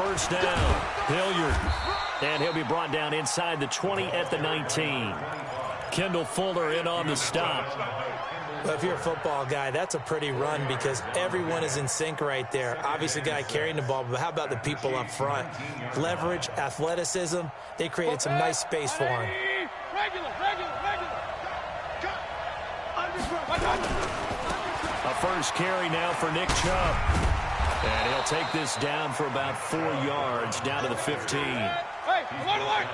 first down. Hilliard. And he'll be brought down inside the 20 at the 19. Kendall Fuller in on the stop. Well, if you're a football guy, that's a pretty run because everyone is in sync right there. Obviously, the guy carrying the ball, but how about the people up front? Leverage, athleticism, they created some nice space for him. A first carry now for Nick Chubb. And he'll take this down for about 4 yards, down to the 15. Hey, alert!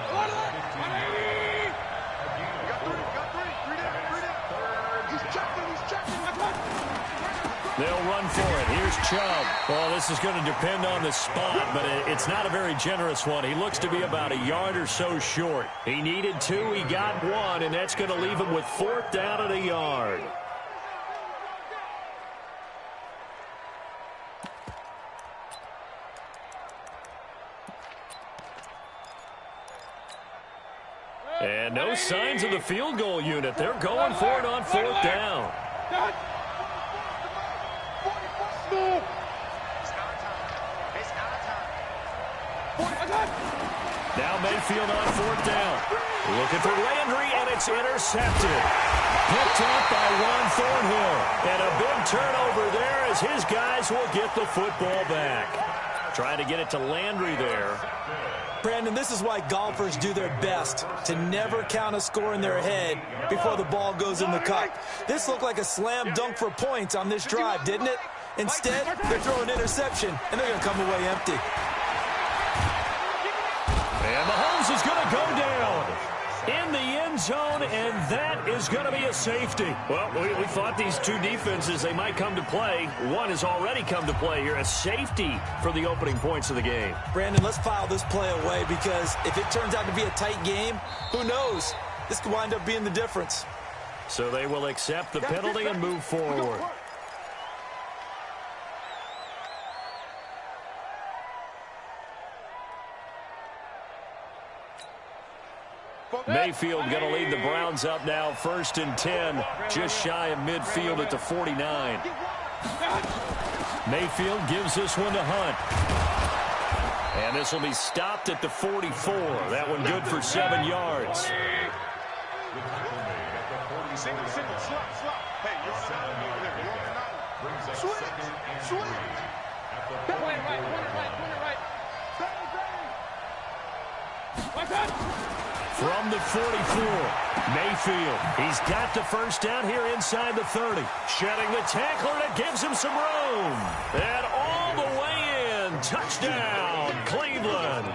They'll run for it. Here's Chubb. Well, this is going to depend on the spot, but it's not a very generous one. He looks to be about a yard or so short. He needed 2. He got 1, and that's going to leave him with 4th down at a yard. And no signs of the field goal unit. They're going for it on 4th down. Now Mayfield on 4th down. Looking for Landry, and it's intercepted. Picked up by Juan Thornhill. And a big turnover there as his guys will get the football back. Trying to get it to Landry there. Brandon, this is why golfers do their best to never count a score in their head before the ball goes in the cup. This looked like a slam dunk for points on this drive, didn't it? Instead, they're throwing interception, and they're going to come away empty. And Mahomes is going to go down in the end zone, and that is going to be a safety. Well, we thought these two defenses, they might come to play. One has already come to play here, a safety for the opening points of the game. Brandon, let's file this play away because if it turns out to be a tight game, who knows? This could wind up being the difference. So they will accept the penalty and move forward. Mayfield going to lead the Browns up now, 1st and 10, just shy of midfield at the 49. Mayfield gives this one to Hunt. And this will be stopped at the 44. That one good for 7 yards. From the 44, Mayfield. He's got the first down here inside the 30. Shedding the tackler, that gives him some room. And all the way in. Touchdown, Cleveland.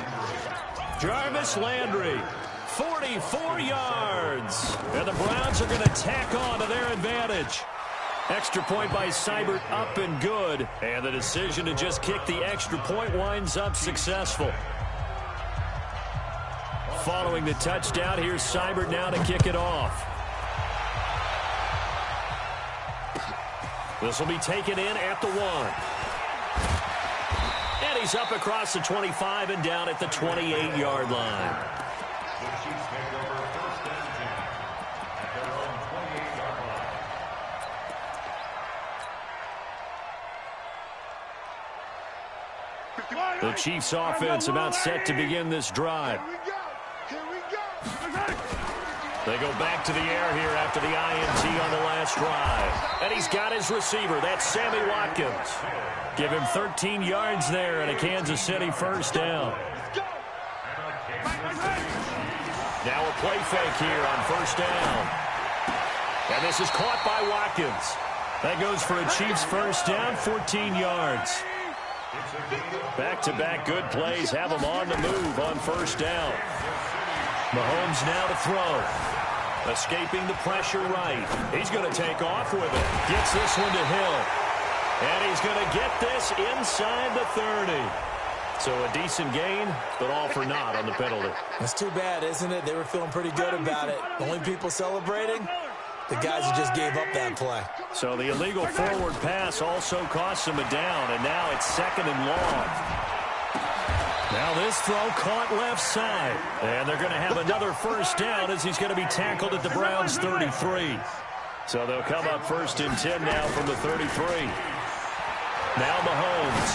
Jarvis Landry, 44 yards. And the Browns are going to tack on to their advantage. Extra point by Seibert, up and good. And the decision to just kick the extra point winds up successful. Following the touchdown, here's Seibert now to kick it off. This will be taken in at the 1. And he's up across the 25 and down at the 28-yard line. The Chiefs offense about set to begin this drive. They go back to the air here after the INT on the last drive. And he's got his receiver. That's Sammy Watkins. Give him 13 yards there and a Kansas City first down. Now a play fake here on first down. And this is caught by Watkins. That goes for a Chiefs first down, 14 yards. Back-to-back good plays have him on the move on first down. Mahomes now to throw. Escaping the pressure right. He's going to take off with it. Gets this one to Hill. And he's going to get this inside the 30. So a decent gain, but all for naught on the penalty. That's too bad, isn't it? They were feeling pretty good about it. The only people celebrating, the guys who just gave up that play. So the illegal forward pass also costs him a down, and now it's 2nd and long. Now this throw caught left side. And they're going to have another first down as he's going to be tackled at the Browns' 33. So they'll come up 1st and 10 now from the 33. Now Mahomes.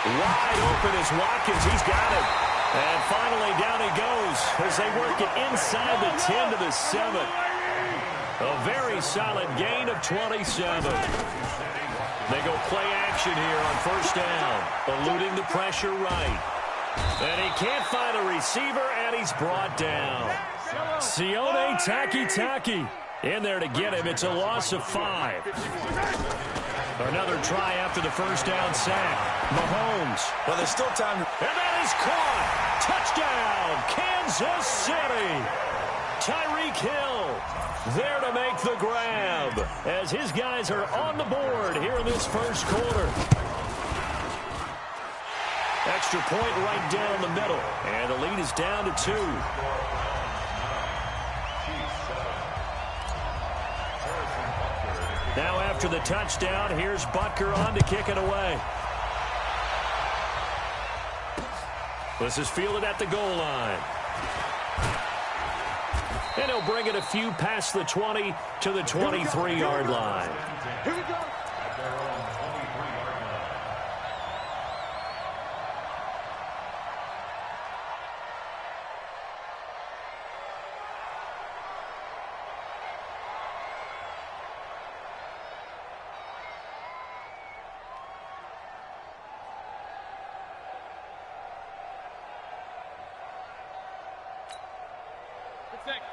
Wide open is Watkins. He's got it. And finally down he goes as they work it inside the 10 to the 7. A very solid gain of 27. They go play action here on first down, eluding the pressure right. And he can't find a receiver, and he's brought down. Sione Takitaki in there to get him. It's a loss of 5. Another try after the first down sack. Mahomes. Well, there's still time. And that is caught. Touchdown, Kansas City. Tyreek Hill there to make the grab as his guys are on the board here in this first quarter. Extra point right down the middle. And the lead is down to 2. Now after the touchdown, here's Butker on to kick it away. This is fielded at the goal line. And he'll bring it a few past the 20 to the 23-yard line. Here we go.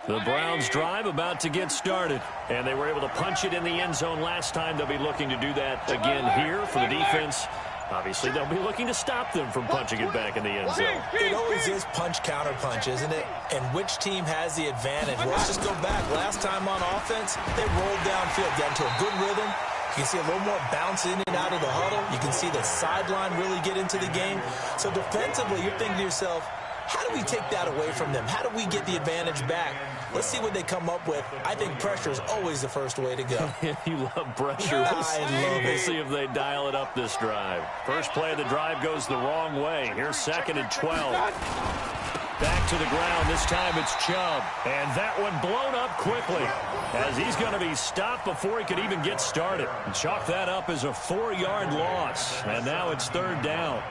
The Browns drive about to get started, and they were able to punch it in the end zone last time. They'll be looking to do that again here for the defense. Obviously, they'll be looking to stop them from punching it back in the end zone. It always is punch-counter-punch, isn't it? And which team has the advantage? Well, let's just go back. Last time on offense, they rolled downfield, got into a good rhythm. You can see a little more bounce in and out of the huddle. You can see the sideline really get into the game. So defensively, you're thinking to yourself, how do we take that away from them? How do we get the advantage back? Let's see what they come up with. I think pressure is always the first way to go. You love pressure. I love We'll it. see if they dial it up this drive. First play of the drive goes the wrong way. Here's 2nd and 12. Back to the ground. This time it's Chubb. And that one blown up quickly as he's going to be stopped before he could even get started. And chalk that up as a 4-yard loss. And now it's 3rd down.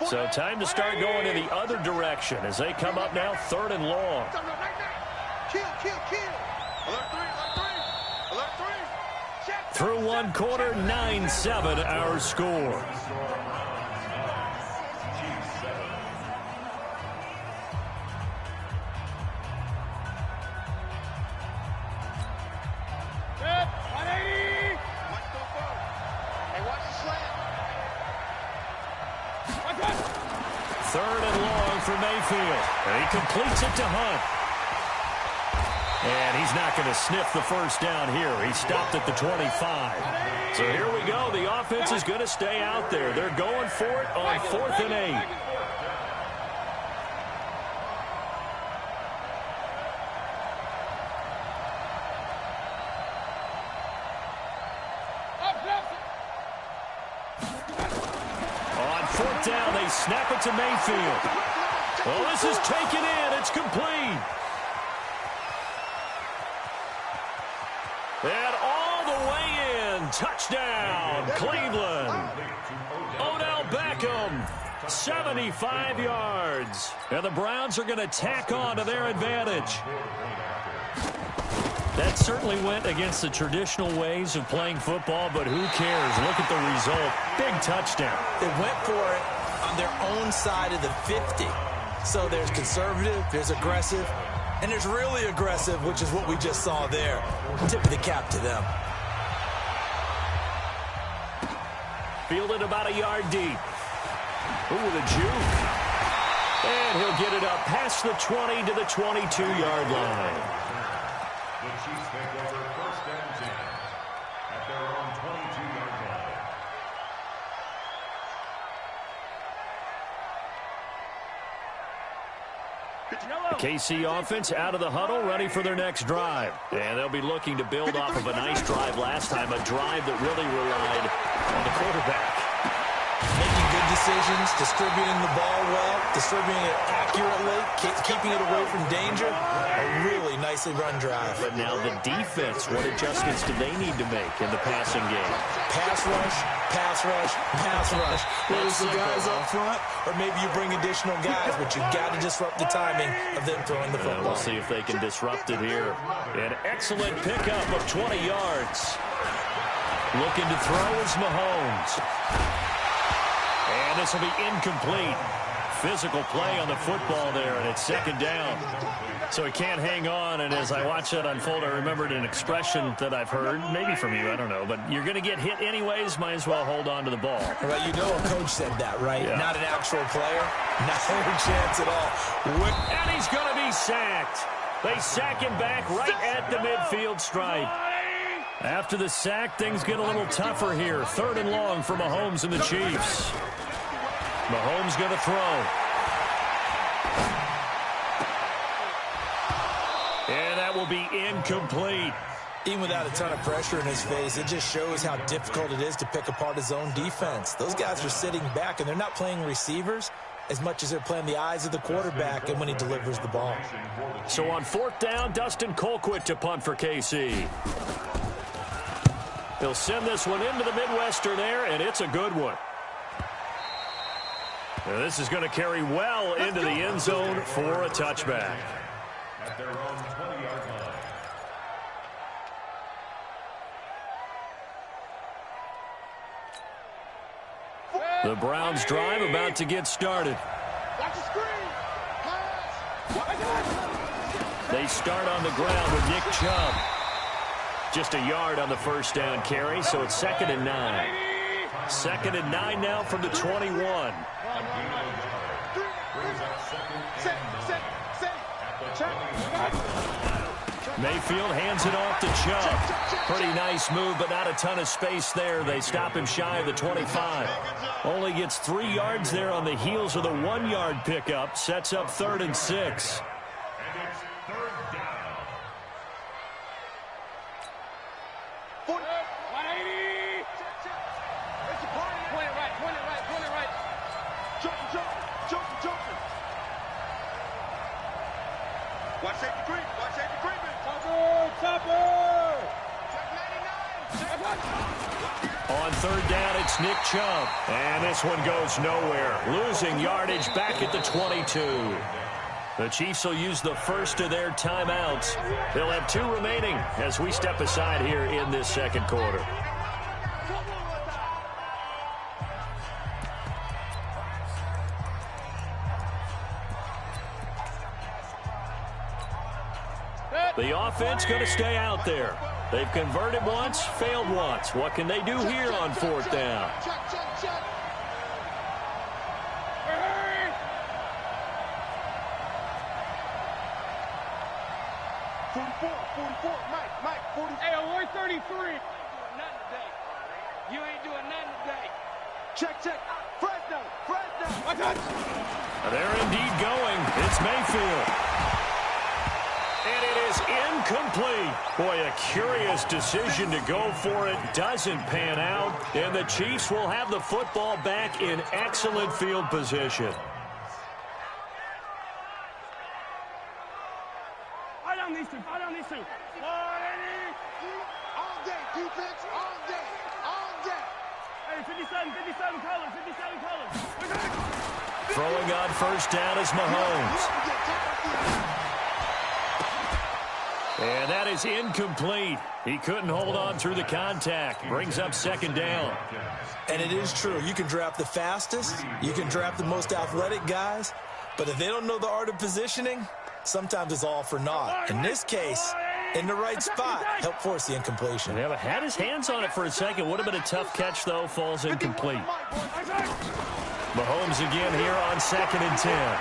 So time to start going in the other direction as they come up now 3rd and long. Kill. Alert 3. Through one quarter, 9-7 our score. Good. 180. Hey, watch the slant. 3rd and long for Mayfield. And he completes it to Hunt. And he's not going to sniff the first down here. He stopped at the 25. So here we go. The offense is going to stay out there. They're going for it on 4th and 8. On 4th down, they snap it to Mayfield. Well, this is taken in. It's complete. And all the way in. Touchdown, Cleveland. Odell Beckham, 75 yards. And the Browns are going to tack on to their advantage. That certainly went against the traditional ways of playing football, but who cares? Look at the result. Big touchdown. They went for it on their own side of the 50. So there's conservative, there's aggressive, and there's really aggressive, which is what we just saw there. Tip of the cap to them. Fielded about a yard deep. Ooh, the juke. And he'll get it up past the 20 to the 22-yard line. The Chiefs take over 1st and 10 at their own 22-yard line. The KC offense out of the huddle, ready for their next drive. And they'll be looking to build off of a nice drive last time, a drive that really relied on the quarterback. Making good decisions, distributing the ball well, distributing it accurately, keeping it away from danger. A really nicely run drive. But now the defense, what adjustments do they need to make in the passing game? Pass rush, pass rush, pass rush. Whether it's the guys up front or maybe you bring additional guys, but you've got to disrupt the timing of them throwing the football. We'll see if they can disrupt it here. An excellent pickup of 20 yards. Looking to throw is Mahomes. And this will be incomplete. Physical play on the football there, and it's second down. So he can't hang on, and as I watch that unfold, I remembered an expression that I've heard, maybe from you, I don't know, but you're going to get hit anyways, might as well hold on to the ball. Right, you know a coach said that, right? Yeah. Not an actual player. Not a chance at all. And he's going to be sacked. They sack him back right at the midfield stripe. After the sack, things get a little tougher here. 3rd and long for Mahomes and the Chiefs. Mahomes going to throw. And that will be incomplete. Even without a ton of pressure in his face, it just shows how difficult it is to pick apart his own defense. Those guys are sitting back, and they're not playing receivers as much as they're playing the eyes of the quarterback and when he delivers the ball. So on 4th down, Dustin Colquitt to punt for KC. He'll send this one into the Midwestern air, and it's a good one. Now this is going to carry well into the end zone for a touchback. At their own 20-yard line. The Browns drive about to get started. Watch the screen. Pass. They start on the ground with Nick Chubb. Just a yard on the 1st down carry, so it's 2nd and 9. 2nd and 9 now from the 21. Mayfield hands it off to Chubb. Pretty nice move, but not a ton of space there. They stop him shy of the 25. Only gets 3 yards there on the heels of the 1-yard pickup. Sets up 3rd and 6. And it's 3rd down. 180. It's a party. Point it right. Jumping. Watch safety creep. Topper. Check 99. On 3rd down, it's Nick Chubb. And this one goes nowhere. Losing yardage back at the 22. The Chiefs will use the first of their timeouts. They'll have 2 remaining as we step aside here in this 2nd quarter. The offense going to stay out there. They've converted once, failed once. What can they do here on 4th down? Check. 44, Mike, 44. Hey, we're 33. You ain't doing nothing today. Check. Fresno. They're indeed going. It's Mayfield. And it is incomplete. Boy, a curious decision to go for it. Doesn't pan out. And the Chiefs will have the football back in excellent field position. I don't need to. All day, defense, all day. Hey, 57 colors. Throwing on 1st down is Mahomes. And that is incomplete. He couldn't hold on through the contact. Brings up 2nd down. And it is true. You can draft the fastest. You can draft the most athletic guys. But if they don't know the art of positioning, sometimes it's all for naught. In this case, in the right spot, help force the incompletion. Yeah, but had his hands on it for a second. Would have been a tough catch, though. Falls incomplete. Mahomes again here on 2nd and 10.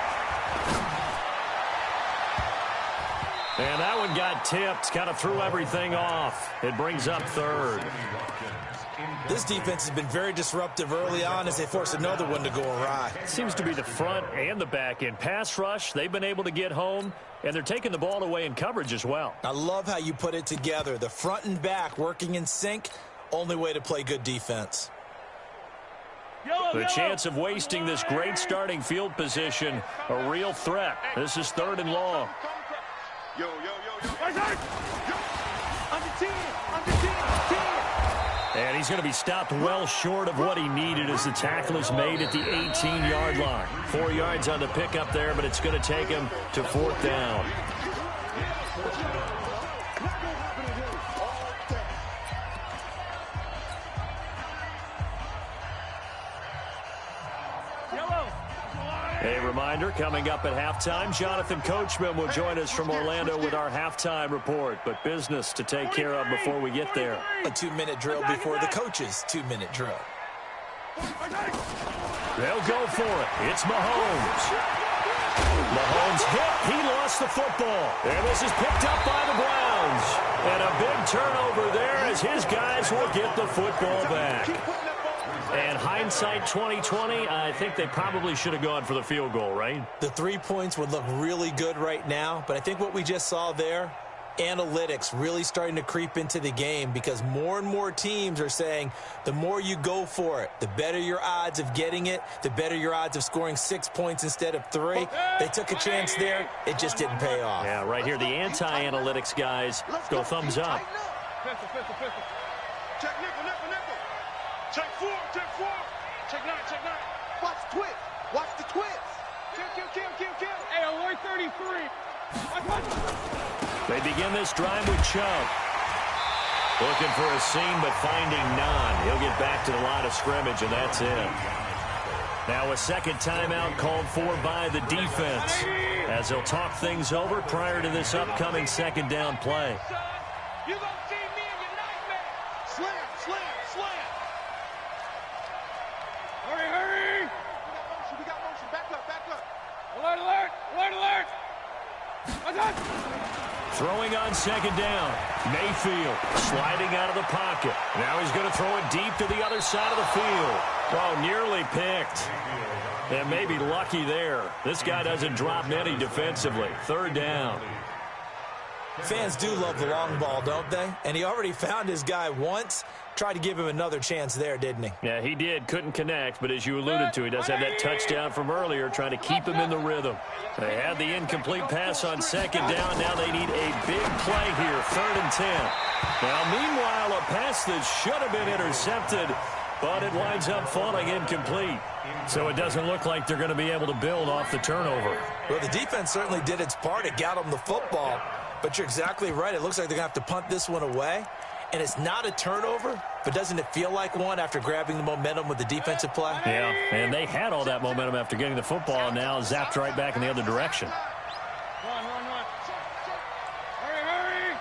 And that one got tipped. Kind of threw everything off. It brings up 3rd. This defense has been very disruptive early on as they force another one to go awry. Seems to be the front and the back end. Pass rush, they've been able to get home, and they're taking the ball away in coverage as well. I love how you put it together. The front and back working in sync, only way to play good defense. The chance of wasting this great starting field position, a real threat. This is 3rd and long. Yo. Under 10. And he's going to be stopped well short of what he needed as the tackle is made at the 18-yard line. 4 yards on the pickup there, but it's going to take him to 4th down. A reminder, coming up at halftime, Jonathan Coachman will join us from Orlando with our halftime report. But business to take care of before we get there. A 2-minute drill before the coach's 2-minute drill. They'll go for it. It's Mahomes. Mahomes hit. He lost the football. And this is picked up by the Browns. And a big turnover there as his guys will get the football back. And hindsight 2020, I think they probably should have gone for the field goal, right? The 3 points would look really good right now, but I think what we just saw there, analytics really starting to creep into the game because more and more teams are saying the more you go for it, the better your odds of getting it, the better your odds of scoring 6 points instead of 3. They took a chance there. It just didn't pay off. Yeah, right here, the anti-analytics guys go thumbs up. Check nickel. Check 4. Check 9. Watch the twist. Watch the twist. Kill. Hey, alert 33. They begin this drive with Chubb. Looking for a seam, but finding none. He'll get back to the line of scrimmage, and that's it. Now a second timeout called for by the defense as they'll talk things over prior to this upcoming 2nd down play. You gonna see me in your nightmare. Slam. Hurry. We got motion. Back up. Alert. Throwing on 2nd down. Mayfield sliding out of the pocket. Now he's going to throw it deep to the other side of the field. Oh, nearly picked. And maybe lucky there. This guy doesn't drop many defensively. 3rd down. Fans do love the long ball, don't they? And he already found his guy once. Tried to give him another chance there, didn't he? Yeah, he did. Couldn't connect, but as you alluded to, he does have that touchdown from earlier, trying to keep him in the rhythm. They had the incomplete pass on 2nd down. Now they need a big play here, 3rd and 10. Now, meanwhile, a pass that should have been intercepted, but it winds up falling incomplete. So it doesn't look like they're going to be able to build off the turnover. Well, the defense certainly did its part. It got them the football. But you're exactly right. It looks like they're going to have to punt this one away. And it's not a turnover, but doesn't it feel like one after grabbing the momentum with the defensive play? Yeah, and they had all that momentum after getting the football, and now zapped right back in the other direction. Run. Hurry.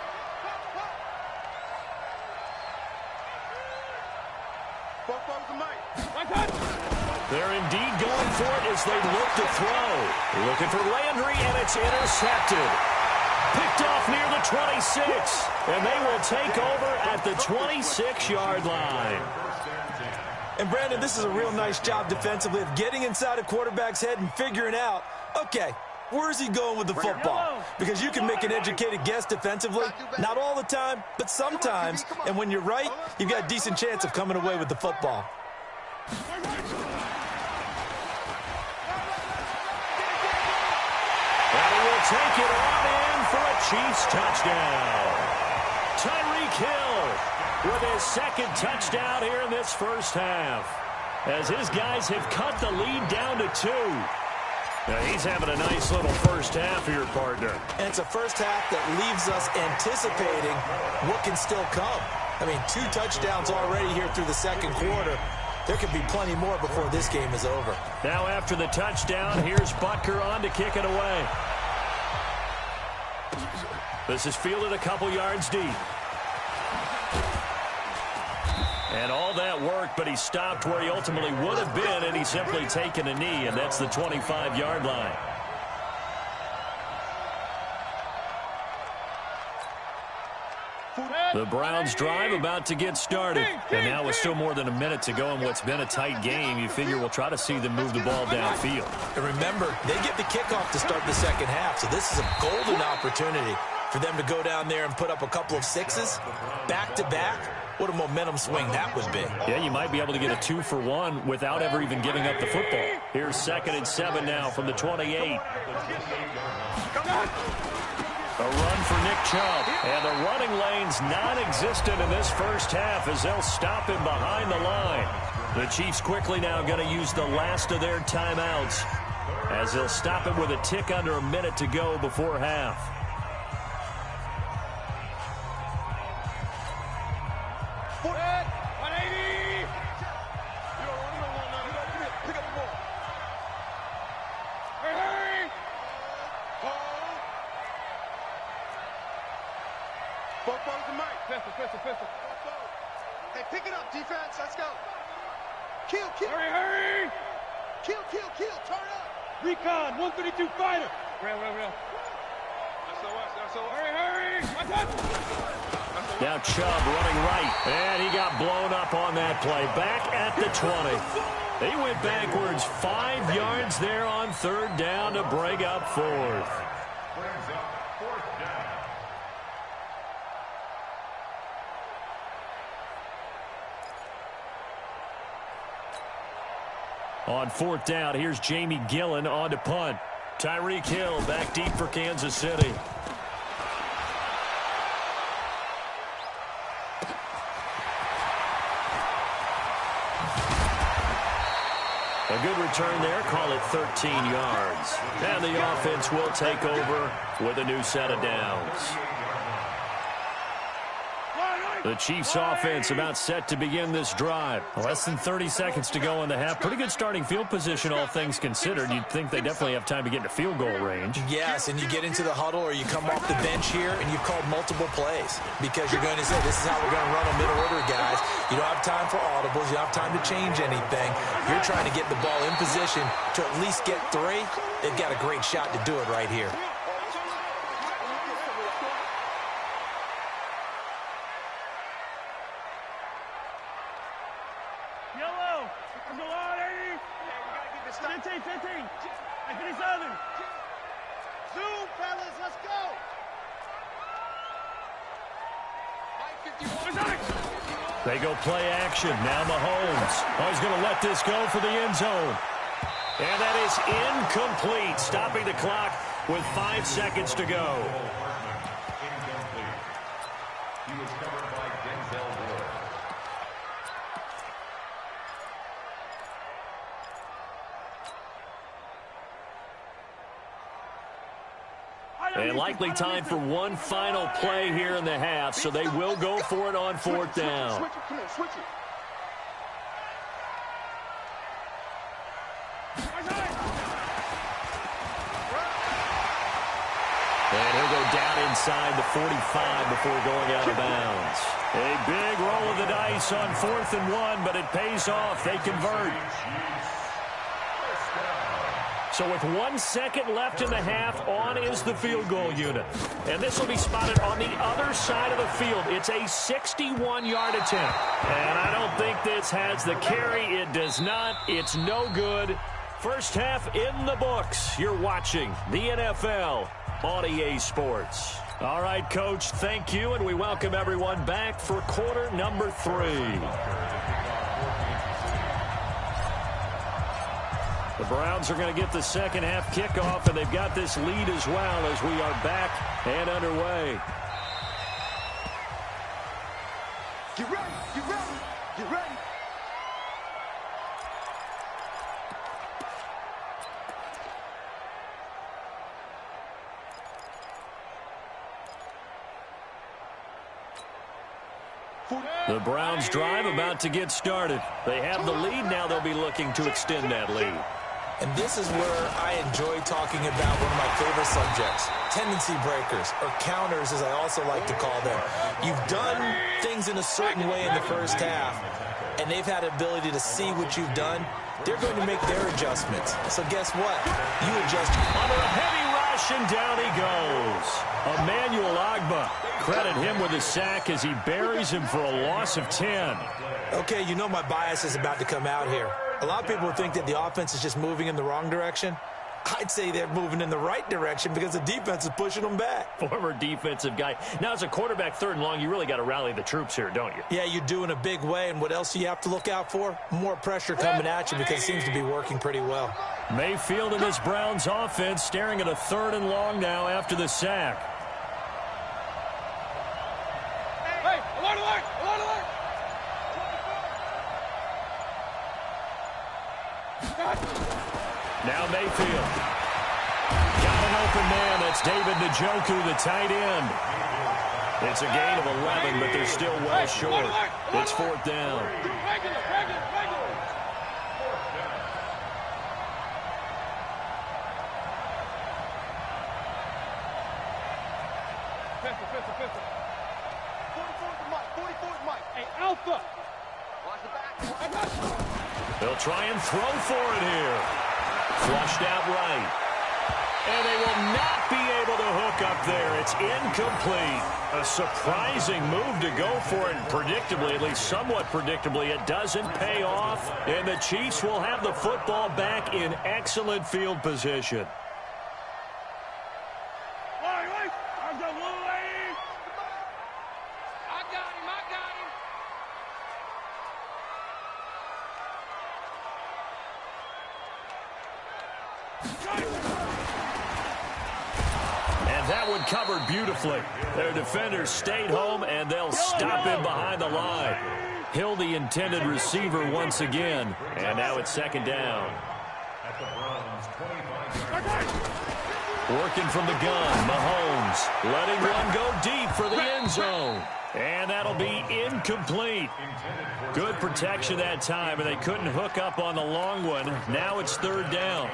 They're indeed going for it as they look to throw. Looking for Landry, and it's intercepted. Picked off near the 26, and they will take over at the 26-yard line. And, Brandon, this is a real nice job defensively of getting inside a quarterback's head and figuring out, okay, where's he going with the football? Because you can make an educated guess defensively, not all the time, but sometimes. And when you're right, you've got a decent chance of coming away with the football. And he will take it on in for a Chiefs touchdown. Tyreek Hill with his 2nd touchdown here in this first half, as his guys have cut the lead down to 2. Now he's having a nice little first half here, partner. And it's a first half that leaves us anticipating what can still come. I mean, 2 touchdowns already here through the 2nd quarter. There could be plenty more before this game is over. Now after the touchdown, here's Butker on to kick it away. This is fielded a couple yards deep. And all that worked, but he stopped where he ultimately would have been, and he's simply taken a knee, and that's the 25-yard line. The Browns drive about to get started. And now with still more than a minute to go in what's been a tight game, you figure we'll try to see them move the ball downfield. And remember, they get the kickoff to start the 2nd half, so this is a golden opportunity for them to go down there and put up a couple of 6s back-to-back What a momentum swing that would be. Yeah, you might be able to get a 2-for-1 without ever even giving up the football. Here's 2nd and 7 now from the 28. A run for Nick Chubb. And the running lane's non-existent in this first half as they'll stop him behind the line. The Chiefs quickly now going to use the last of their timeouts as they'll stop him with a tick under a minute to go before half. Hey, pick it up, defense. Let's go. Kill. Hurry. Kill. Turn up. Recon, 132 fighter. Real. Hurry. Now Chubb running right. And he got blown up on that play. Back at the 20. They went backwards 5 yards there on 3rd down to bring up 4th. Brings up 4th down. On 4th down, here's Jamie Gillen on to punt. Tyreek Hill back deep for Kansas City. A good return there, call it 13 yards. And the offense will take over with a new set of downs. The Chiefs offense about set to begin this drive. Less than 30 seconds to go in the half. Pretty good starting field position, all things considered. You'd think they definitely have time to get into field goal range. Yes, and you get into the huddle or you come off the bench here and you've called multiple plays because you're going to say, this is how we're going to run a middle order, guys. You don't have time for audibles. You don't have time to change anything. You're trying to get the ball in position to at least get 3. They've got a great shot to do it right here. Yellow. Go on, 80. 15. I finish other. Zoom, fellas. Let's go. They go play action. Now Mahomes. Oh, he's going to let this go for the end zone. And that is incomplete. Stopping the clock with 5 seconds to go. Incomplete. He was covered by Denzel Ward. And likely time for one final play here in the half, so they will go for it on 4th down. Switch it. Come on, switch it. And he'll go down inside the 45 before going out of bounds. A big roll of the dice on 4th and 1, but it pays off. They convert. So with 1 second left in the half, on is the field goal unit. And this will be spotted on the other side of the field. It's a 61-yard attempt. And I don't think this has the carry. It does not. It's no good. First half in the books. You're watching the NFL on EA Sports. All right, Coach, thank you, and we welcome everyone back for quarter number 3. The Browns are going to get the second half kickoff, and they've got this lead as well as we are back and underway. Get ready. The Browns drive about to get started. They have the lead. Now they'll be looking to extend that lead. And this is where I enjoy talking about one of my favorite subjects, tendency breakers, or counters as I also like to call them. You've done things in a certain way in the first half, and they've had the ability to see what you've done. They're going to make their adjustments. So guess what? You adjust. Under a heavy rush, and down he goes. Emmanuel Ogbah. Credit him with a sack as he buries him for a loss of 10. Okay, you know my bias is about to come out here. A lot of people think that the offense is just moving in the wrong direction. I'd say they're moving in the right direction because the defense is pushing them back. Former defensive guy. Now, as a quarterback, 3rd and long, you really got to rally the troops here, don't you? Yeah, you do in a big way. And what else do you have to look out for? More pressure coming at you because it seems to be working pretty well. Mayfield and this Browns offense staring at a 3rd and long now after the sack. Hey, alert, alert, alert, alert. Now Mayfield. Got an open man. That's David Njoku, the tight end. It's a gain of 11, but they're still well short. It's 4th down. Regular. Pistol. 44's Mike. Hey, Alpha. Watch the back. They'll try and throw for it here. Flushed out right. And they will not be able to hook up there. It's incomplete. A surprising move to go for it. Predictably, at least somewhat predictably, it doesn't pay off. And the Chiefs will have the football back in excellent field position. I'm the Louie. I got him. And that one covered beautifully. Their defenders stayed home, and they'll stop him behind the line. Hill, the intended receiver once again. And now it's 2nd down. At the Browns' 25-yard Working from the gun, Mahomes letting one go deep for the end zone. And that'll be incomplete. Good protection that time, and they couldn't hook up on the long one. Now it's 3rd down.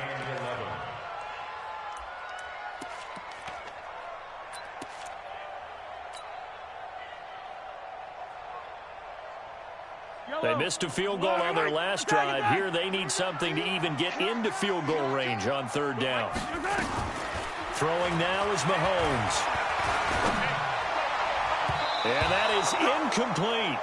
They missed a field goal on their last drive. Here they need something to even get into field goal range on 3rd down. Throwing now is Mahomes. And that is incomplete.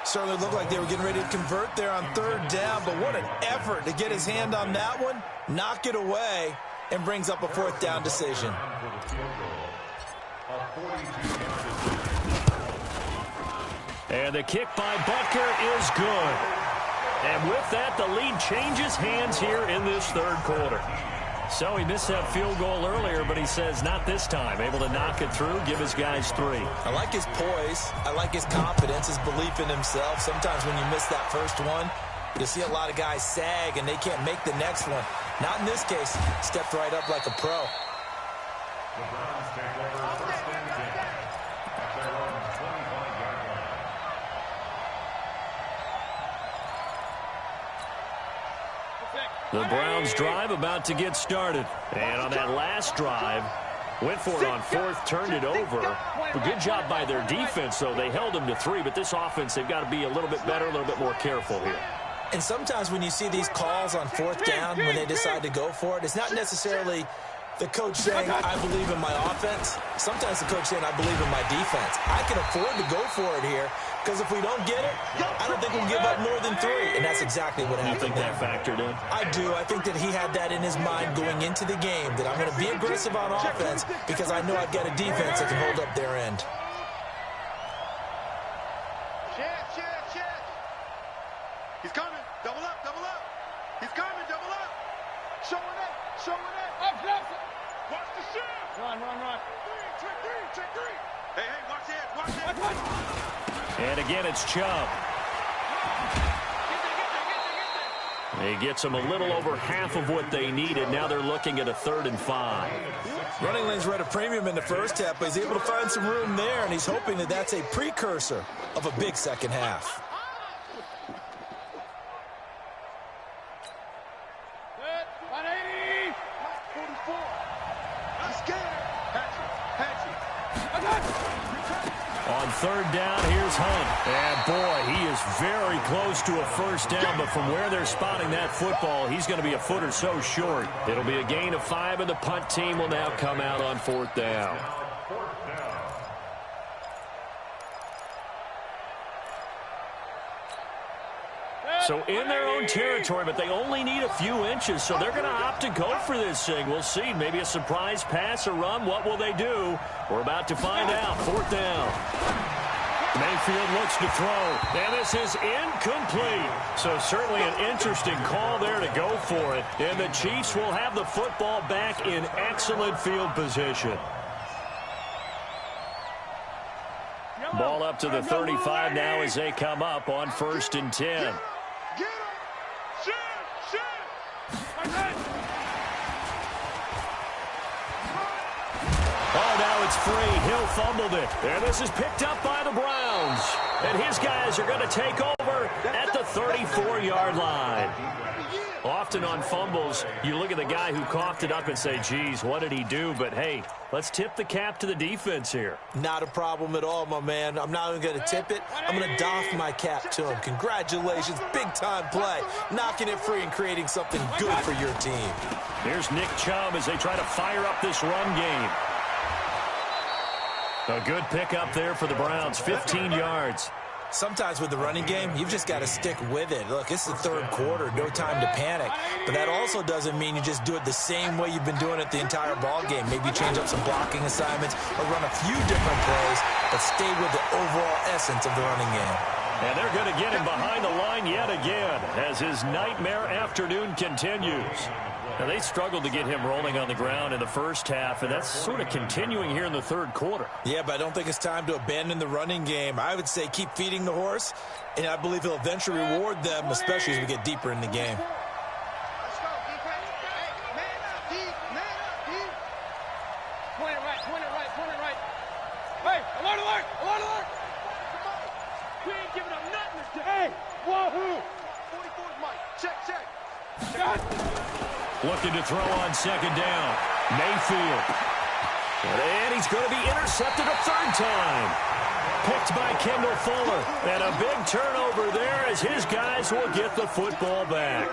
Certainly looked like they were getting ready to convert there on 3rd down, but what an effort to get his hand on that one, knock it away, and brings up a 4th down decision. And the kick by Butker is good. And with that, the lead changes hands here in this 3rd quarter. So he missed that field goal earlier, but he says not this time. Able to knock it through, give his guys 3. I like his poise. I like his confidence, his belief in himself. Sometimes when you miss that first one, you see a lot of guys sag and they can't make the next one. Not in this case. Stepped right up like a pro. The Browns take over 1st and 10 at their own 25-yard line. The Browns drive about to get started. And on that last drive, went for it on 4th, turned it over. A good job by their defense, though. They held them to 3, but this offense, they've got to be a little bit better, a little bit more careful here. And sometimes when you see these calls on 4th down, when they decide to go for it, it's not necessarily the coach saying, I believe in my offense. Sometimes the coach saying, I believe in my defense. I can afford to go for it here because if we don't get it, I don't think we'll give up more than 3. And that's exactly what happened. You think that factored in? I do. I think that he had that in his mind going into the game, that I'm going to be aggressive on offense because I know I've got a defense that can hold up their end. Check. He's coming. Double up. He's coming. Double up. Showing it. Up. Watch the shift. Run. Check 3. Hey, watch it. And again, it's Chubb. He gets them a little over half of what they needed. Now they're looking at a 3rd and 5. Running lanes were at a premium in the first half, but he's able to find some room there, and he's hoping that that's a precursor of a big second half. Good. 180. 44. I'm scared. Hatchet. On 3rd down, here's Hunt. And boy, he is very close to a 1st down, but from where they're spotting that football, he's going to be a foot or so short. It'll be a gain of 5, and the punt team will now come out on 4th down. So in their own territory, but they only need a few inches, so they're going to opt to go for this thing. We'll see. Maybe a surprise pass or run. What will they do? We're about to find out. 4th down. Mayfield looks to throw, and this is incomplete. So certainly an interesting call there to go for it. And the Chiefs will have the football back in excellent field position. Ball up to the 35 now as they come up on 1st and 10. Oh, now it's free. Hill fumbled it. And this is picked up by the Browns. And his guys are going to take over at the 34-yard line. Often on fumbles, you look at the guy who coughed it up and say, geez, what did he do? But, hey, let's tip the cap to the defense here. Not a problem at all, my man. I'm not even going to tip it. I'm going to doff my cap to him. Congratulations. Big-time play. Knocking it free and creating something good for your team. Here's Nick Chubb as they try to fire up this run game. A good pickup there for the Browns, 15 yards. Sometimes with the running game, you've just got to stick with it. Look, it's the 3rd quarter, no time to panic. But that also doesn't mean you just do it the same way you've been doing it the entire ball game. Maybe change up some blocking assignments or run a few different plays, but stay with the overall essence of the running game. And they're going to get him behind the line yet again as his nightmare afternoon continues. Now, they struggled to get him rolling on the ground in the first half, and that's sort of continuing here in the 3rd quarter. Yeah, but I don't think it's time to abandon the running game. I would say keep feeding the horse, and I believe he'll eventually reward them, especially as we get deeper in the game. Let's go, defense. Hey, man up, deep, man up, deep. Point it right, point it right, point it right. Hey, alert, alert, alert, alert. Come on. We ain't giving up nothing today. Hey, wahoo. 44's Mike. Check, check. Shot. Looking to throw on 2nd down. Mayfield. And he's going to be intercepted a 3rd time. Picked by Kendall Fuller. And a big turnover there as his guys will get the football back.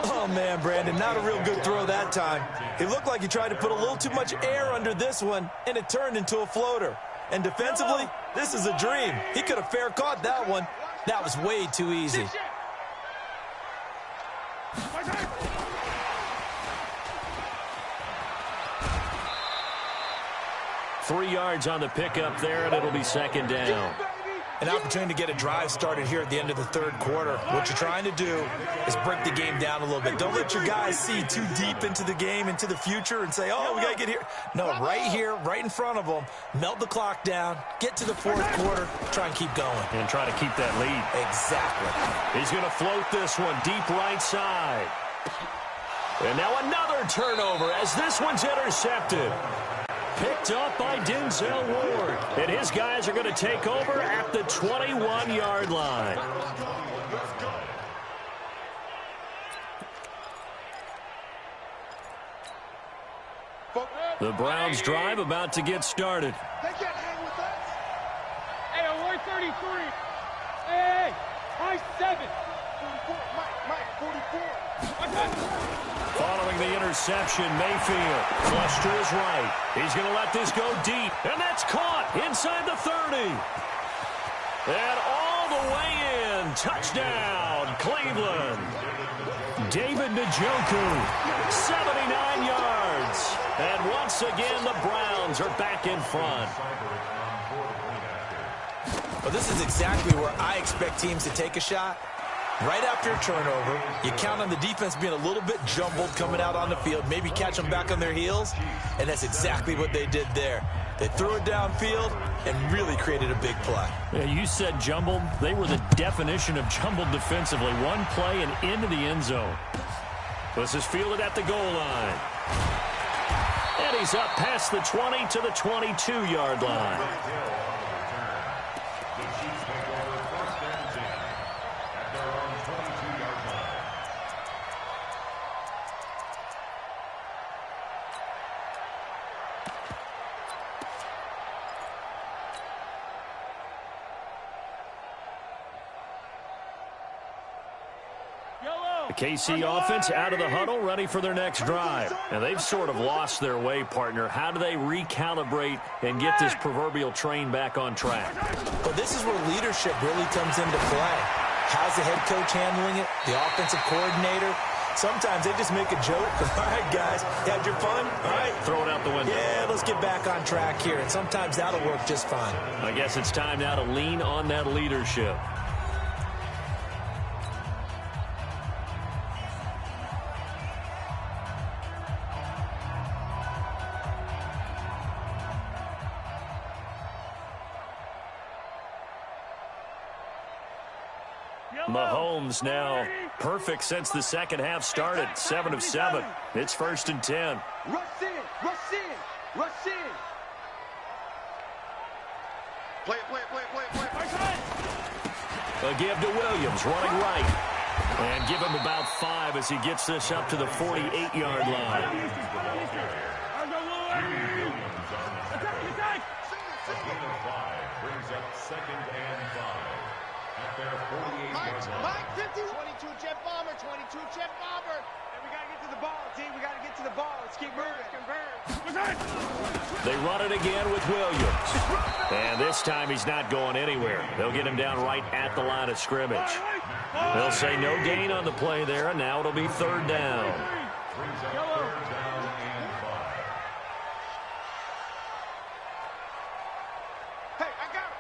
Oh, man, Brandon, not a real good throw that time. It looked like he tried to put a little too much air under this one, and it turned into a floater. And defensively, this is a dream. He could have fair caught that one. That was way too easy. 3 yards on the pickup there, and it'll be 2nd down. An opportunity to get a drive started here at the end of the 3rd quarter. What you're trying to do is break the game down a little bit. Don't let your guys see too deep into the game, into the future, and say, oh, we got to get here. No, right here, right in front of them, melt the clock down, get to the 4th quarter, try and keep going. And try to keep that lead. Exactly. He's going to float this one deep right side. And now another turnover as this one's intercepted. Picked up by Denzel Ward. And his guys are going to take over at the 21-yard line. The Browns drive about to get started. They can't hang with us. Hey, alert 33. Hey, high 7. 44, Mike, 44. Okay. Following the interception, Mayfield flush to his right. He's going to let this go deep, and that's caught inside the 30. And all the way in. Touchdown, Cleveland. David Njoku, 79 yards. And once again, the Browns are back in front. Well, this is exactly where I expect teams to take a shot. Right after a turnover, you count on the defense being a little bit jumbled coming out on the field, maybe catch them back on their heels, and that's exactly what they did there. They threw it downfield and really created a big play. Yeah, you said jumbled. They were the definition of jumbled defensively. One play and into the end zone. This is fielded at the goal line. And he's up past the 20 to the 22-yard line. The KC offense out of the huddle, ready for their next drive. And they've sort of lost their way, partner. How do they recalibrate and get this proverbial train back on track? Well, this is where leadership really comes into play. How's the head coach handling it? The offensive coordinator? Sometimes they just make a joke. All right, guys, you had your fun? All right. Throw it out the window. Yeah, let's get back on track here. And sometimes that'll work just fine. I guess it's time now to lean on that leadership. Mahomes now perfect since the second half started. 7 of 7. It's 1st and 10. Rush in, rush in, rush in. Play it, play it, play it, play it, play it. A give to Williams, running right. And give him about 5 as he gets this up to the 48-yard line. A gain of 5 brings up 2nd and 5. At their 48-yard line. Mike, 50. 22 jet bomber, 22 jet bomber. And we got to get to the ball, team. We got to get to the ball. Let's keep moving. They run it again with Williams. And this time he's not going anywhere. They'll get him down right at the line of scrimmage. They'll say no gain on the play there, and now it'll be 3rd down. Brings up 3rd down and 5. Hey, I got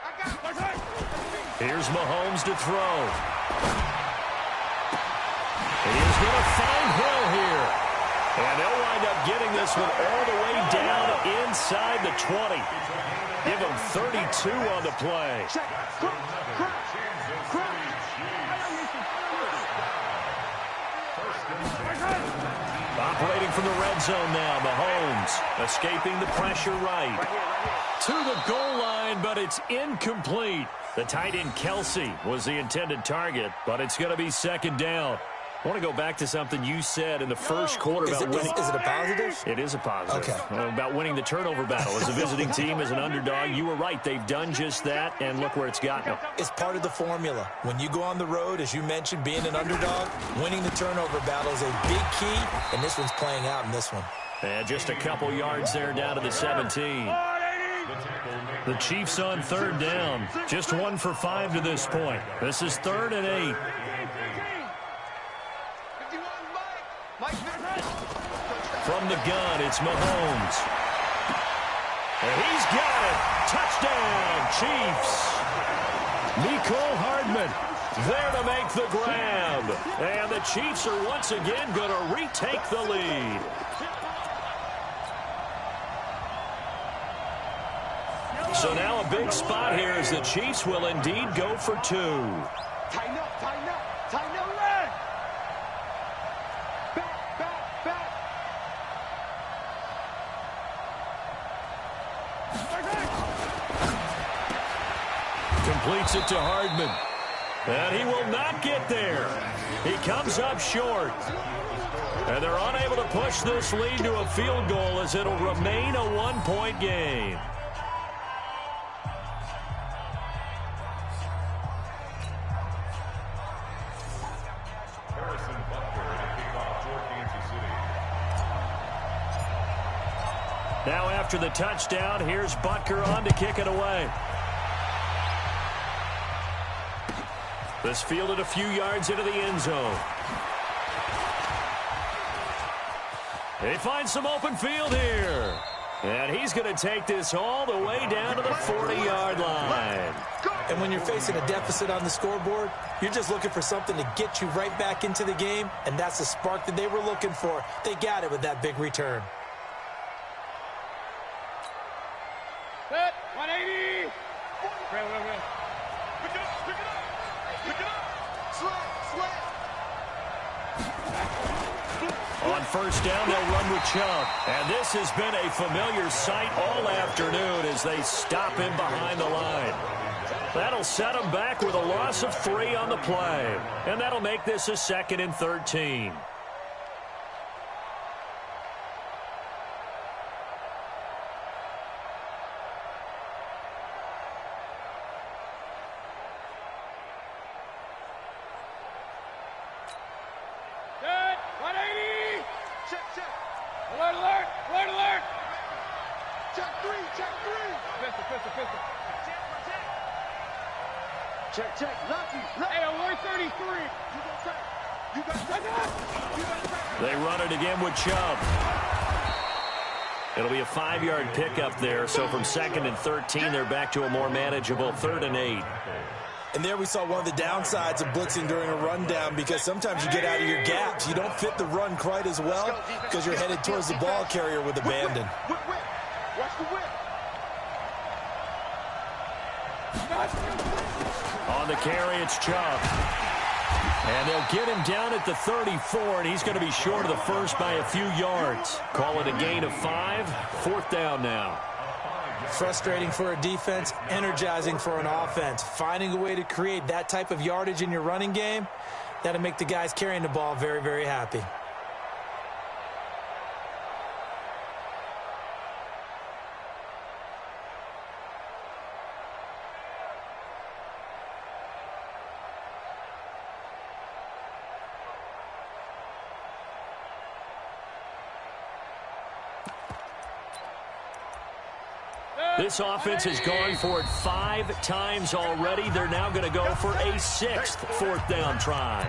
it. Here's Mahomes to throw. He is going to find Hill here. And they'll wind up getting this one all the way down inside the 20. Give him 32 on the play. Operating from the red zone now, Mahomes escaping the pressure right. To the goal line, but it's incomplete. The tight end Kelsey was the intended target, but it's going to be 2nd down. I want to go back to something you said in the first quarter about winning. Is it a positive? It is a positive. Okay. About winning the turnover battle. As a visiting team, as an underdog, you were right. They've done just that, and look where it's gotten them. It's part of the formula. When you go on the road, as you mentioned, being an underdog, winning the turnover battle is a big key, and this one's playing out in this one. And just a couple yards there down to the 17. The Chiefs on 3rd down. Just 1 for 5 to this point. This is 3rd and 8. From the gun, it's Mahomes. And he's got it. Touchdown, Chiefs. Mecole Hardman there to make the grab. And the Chiefs are once again going to retake the lead. So now a big spot here as the Chiefs will indeed go for 2. Tighten up, tighten up, tighten up. Back, back, back. Completes it to Hardman. And he will not get there. He comes up short. And they're unable to push this lead to a field goal as it'll remain a 1-point game. Now after the touchdown, here's Butker on to kick it away. This fielded a few yards into the end zone. He finds some open field here. And he's going to take this all the way down to the 40-yard line. And when you're facing a deficit on the scoreboard, you're just looking for something to get you right back into the game, and that's the spark that they were looking for. They got it with that big return. Set, 180. Pick it up, pick it up. Pick it up. Sweat. On 1st down, they'll run with Chubb. And this has been a familiar sight all afternoon as they stop him behind the line. That'll set him back with a loss of 3 on the play. And that'll make this a 2nd and 13. Set, 180. Check. Alert, alert, alert, alert. Check 3. Pistol. Check, check. Lucky. Hey, 133. You got that. They run it again with Chubb. It'll be a 5-yard pickup there. So from 2nd and 13, they're back to a more manageable 3rd and 8. And there we saw one of the downsides of blitzing during a rundown, because sometimes you get out of your gaps. You don't fit the run quite as well because you're headed towards the ball carrier with abandon. Watch the whip. On the carry, it's Chubb. And they'll get him down at the 34, and he's going to be short of the first by a few yards. Call it a gain of 5. 4th down now. Frustrating for a defense, energizing for an offense. Finding a way to create that type of yardage in your running game, that'll make the guys carrying the ball very, very happy. This offense has gone for it 5 times already. They're now going to go for a 6th 4th down try.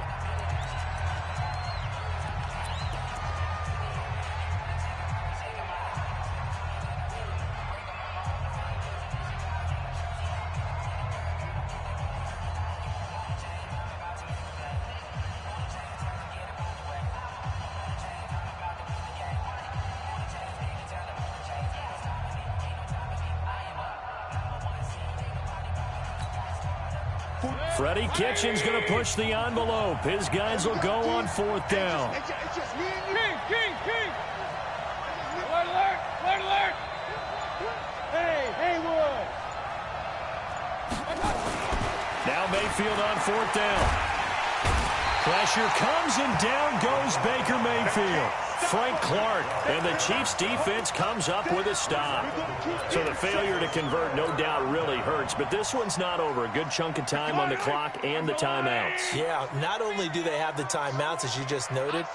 Freddie Kitchens going to push the envelope. His guys will go on 4th down. King. Alert. Hey, Haywood. Now Mayfield on 4th down. Pressure comes and down goes Baker Mayfield. Frank Clark, and the Chiefs defense comes up with a stop. So the failure to convert no doubt really hurts, but this one's not over. A good chunk of time on the clock and the timeouts. Yeah, not only do they have the timeouts, as you just noted,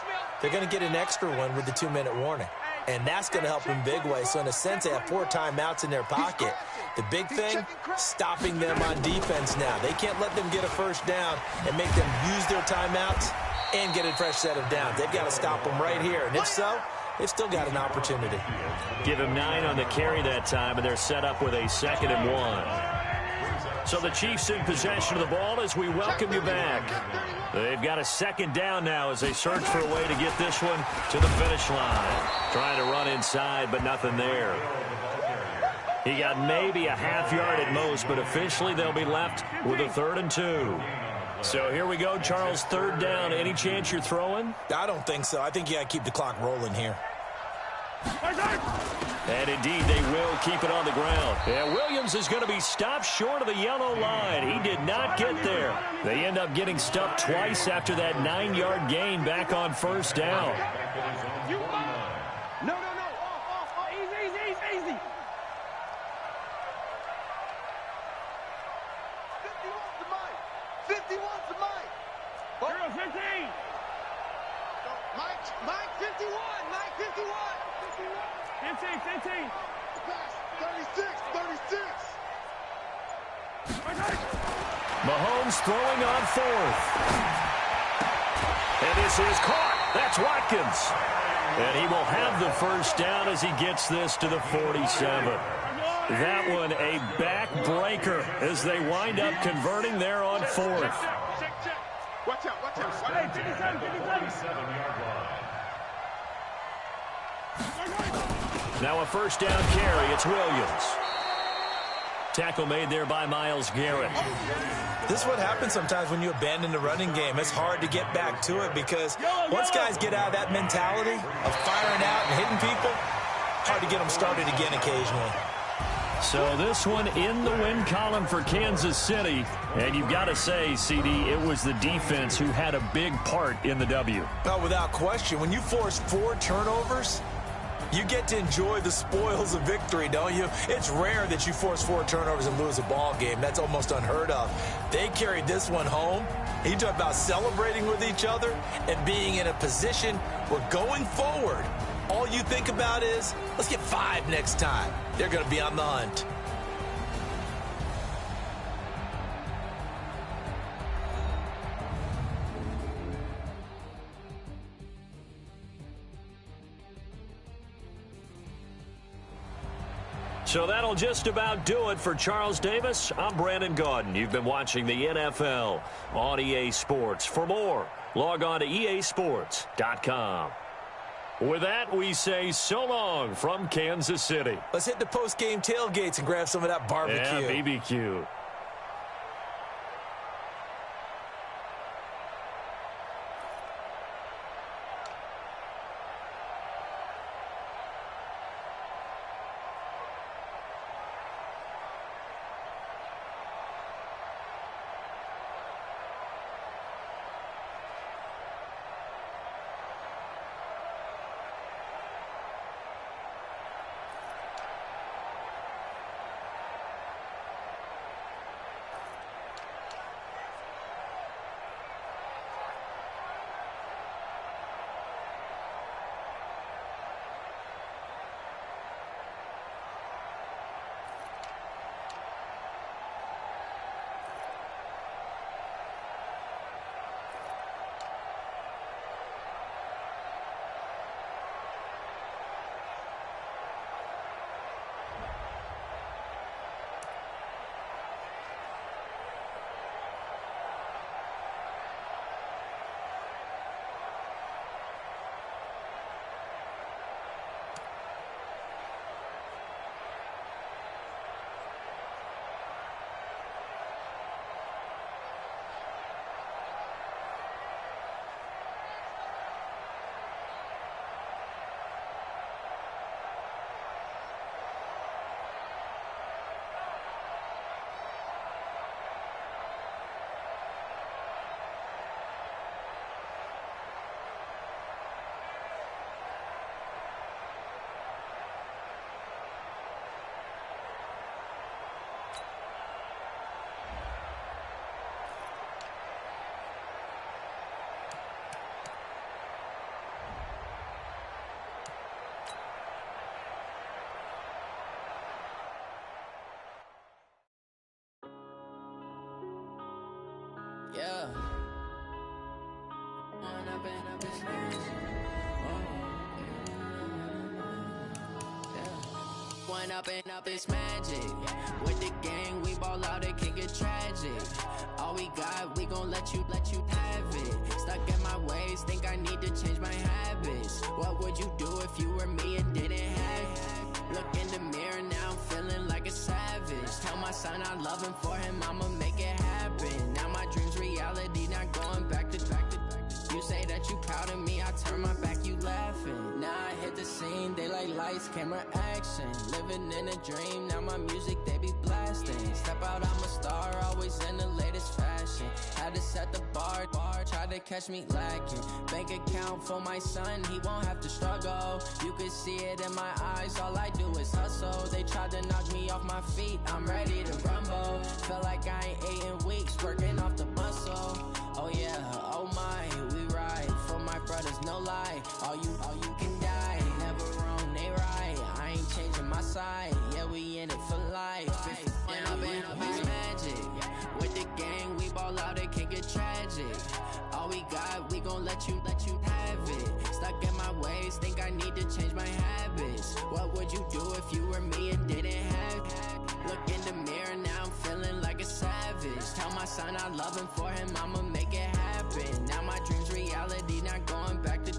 they're going to get an extra one with the 2-minute warning. And that's going to help in big way. So in a sense, they have 4 timeouts in their pocket. The big thing, stopping them on defense now. They can't let them get a first down and make them use their timeouts and get a fresh set of downs. They've got to stop them right here. And if so, they've still got an opportunity. Give him 9 on the carry that time, and they're set up with a 2nd and 1. So the Chiefs in possession of the ball as we welcome you back. They've got a 2nd down now as they search for a way to get this one to the finish line. Trying to run inside, but nothing there. He got maybe a half yard at most, but officially they'll be left with a 3rd and 2. So here we go, Charles, 3rd down. Any chance you're throwing? I don't think so. I think you got to keep the clock rolling here. And indeed, they will keep it on the ground. Yeah, Williams is going to be stopped short of the yellow line. He did not get there. They end up getting stuffed twice after that 9-yard gain back on 1st down. No. Easy. 51 to Mike. 15. Mike 51. 15. Pass. 36. Mahomes throwing on 4th. And this is caught. That's Watkins. And he will have the first down as he gets this to the 47. That one a backbreaker as they wind up converting there on 4th. Check. Watch out. 57-yard line. Now a first down carry. It's Williams. Tackle made there by Myles Garrett. This is what happens sometimes when you abandon the running game. It's hard to get back to it because once guys get out of that mentality of firing out and hitting people, hard to get them started again occasionally. So this one in the win column for Kansas City. And you've got to say, CD, it was the defense who had a big part in the W. No, without question. When you force 4 turnovers, you get to enjoy the spoils of victory, don't you? It's rare that you force 4 turnovers and lose a ball game. That's almost unheard of. They carried this one home. You talk about celebrating with each other and being in a position where going forward, all you think about is, let's get 5 next time. They're going to be on the hunt. So that'll just about do it for Charles Davis. I'm Brandon Gaudin. You've been watching the NFL on EA Sports. For more, log on to easports.com. With that, we say so long from Kansas City. Let's hit the post-game tailgates and grab some of that barbecue. Yeah, BBQ. Yeah. One up and up is magic. With the gang, we ball out, it can get tragic. All we got, we gon' let you have it. Stuck in my ways, think I need to change my habits. What would you do if you were me and didn't have it? Look in the mirror, now I'm feeling like a savage. Tell my son I love him, for him I'ma make it happen. Now my dream's reality, not going back to. You say that you proud of me, I turn my back, you laughing. Now I hit the scene, they like lights, camera, action. Living in a dream, now my music, they be blasting. Step out, I'm a star, always in the latest fashion. Had to set the bar, try to catch me lacking. Bank account for my son, he won't have to struggle. You can see it in my eyes, all I do is hustle. They tried to knock me off my feet, I'm ready to rumble. Feel like I ain't ate in weeks, working off the muscle. Oh yeah, oh my, we ride for my brothers, no lie. All you can die, never wrong, they right. I ain't changing my side, yeah, we in it for life. If up is magic. With the gang, we ball out, it can get tragic. All we got, we gon' let you have it. Stuck in my ways, think I need to change my habits. What would you do if you were me and didn't have it? Look in the mirror, now I'm feeling like a savage. Tell my son I love him, for him I'ma make it happen. Now my dream's reality, not going back to.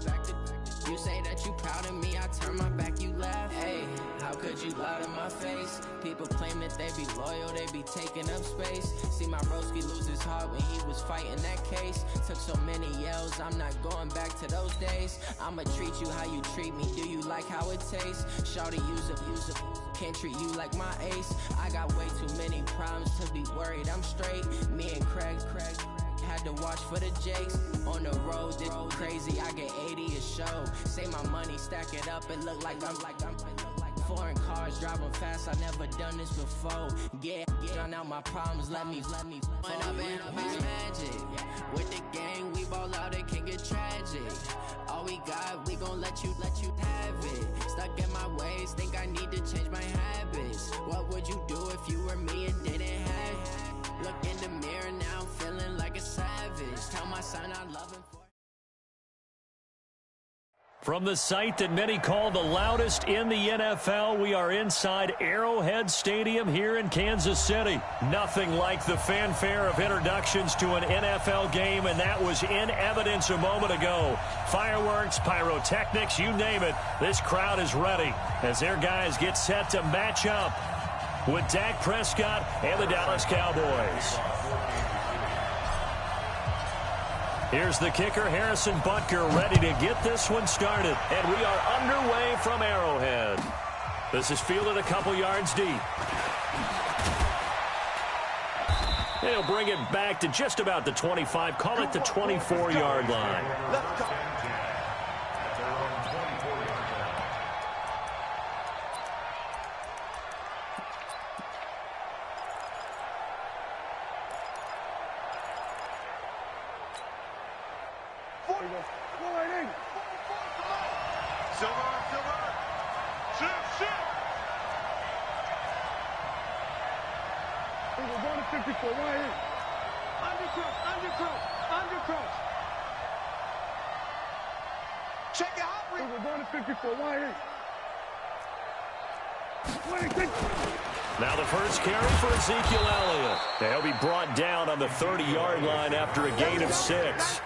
You say that you proud of me, I turn my back, you laugh. Hey, how could you lie to my face? People claim that they be loyal, they be taking up space. See my broski lose his heart when he was fighting that case. Took so many yells, I'm not going back to those days. I'ma treat you how you treat me, do you like how it tastes? Shawty, use it, can't treat you like my ace. I got way too many problems to be worried, I'm straight. Me and Craig had to watch for the Jakes. On the road, this crazy, I get 80 a show. Say my money, stack it up, it look like I'm foreign cars, driving fast, I never done this before. Drown out my problems, let me One up and up is magic. With the gang, we ball out, it can get tragic. All we got, we gon' let you have it. Stuck in my ways, think I need to change my habits. What would you do if you were me and didn't have it? Look in the mirror, now I'm feeling like a savage. Tell my son I love him for From the site that many call the loudest in the NFL, we are inside Arrowhead Stadium here in Kansas City. Nothing like the fanfare of introductions to an NFL game, and that was in evidence a moment ago. Fireworks, pyrotechnics, you name it, this crowd is ready as their guys get set to match up with Dak Prescott and the Dallas Cowboys. Here's the kicker, Harrison Butker, ready to get this one started. And we are underway from Arrowhead. This is fielded a couple yards deep. They'll bring it back to just about the 25, call it the 24-yard line. Check it out. We're going to 54. Now the first carry for Ezekiel Elliott. He'll be brought down on the 30-yard line after a gain of 6.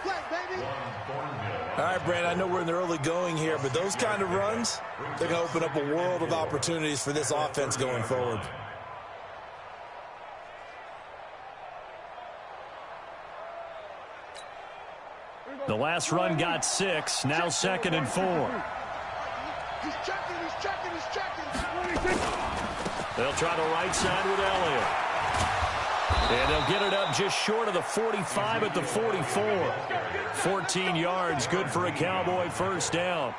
All right, Brandon, I know we're in the early going here, but those kind of runs, they're going to open up a world of opportunities for this offense going forward. The last run got 6, now 2nd and 4. He's checking. They'll try the right side with Elliott. And they'll get it up just short of the 45 at the 44. 14 yards, good for a Cowboy first down.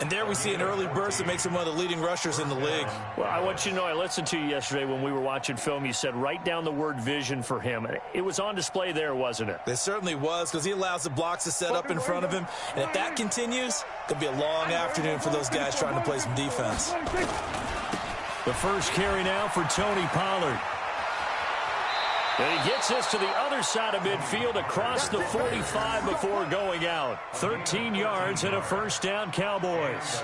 And there we see an early burst that makes him one of the leading rushers in the league. Well, I want you to know, I listened to you yesterday when we were watching film. You said write down the word vision for him. It was on display there, wasn't it? It certainly was, because he allows the blocks to set up in front of him. And if that continues, it'll be a long afternoon for those guys trying to play some defense. The first carry now for Tony Pollard. And he gets us to the other side of midfield across the 45 before going out. 13 yards and a first down, Cowboys.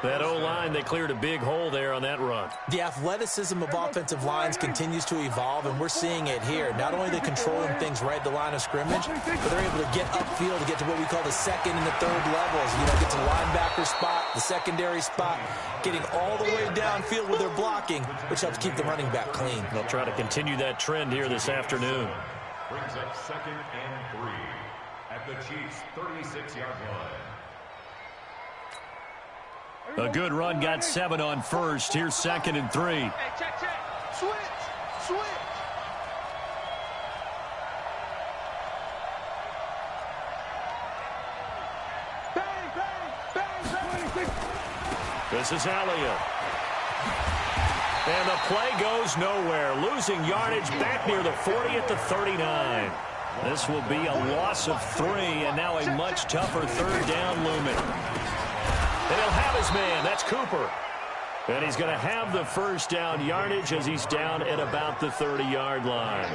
That O-line, they cleared a big hole there on that run. The athleticism of offensive lines continues to evolve, and we're seeing it here. Not only are they controlling things right at the line of scrimmage, but they're able to get upfield to get to what we call the second and the third levels. You know, get to the linebacker spot, the secondary spot, getting all the way downfield with their blocking, which helps keep the running back clean. They'll try to continue that trend here this afternoon. Brings up 2nd and 3 at the Chiefs' 36-yard line. A good run got 7 on first. Here's 2nd and 3. Hey, check. Switch. Bang. This is Elliott. And the play goes nowhere. Losing yardage back near the 40 at the 39. This will be a loss of 3, and now a much tougher third down looming. And he'll have his man. That's Cooper. And he's going to have the first down yardage as he's down at about the 30-yard line.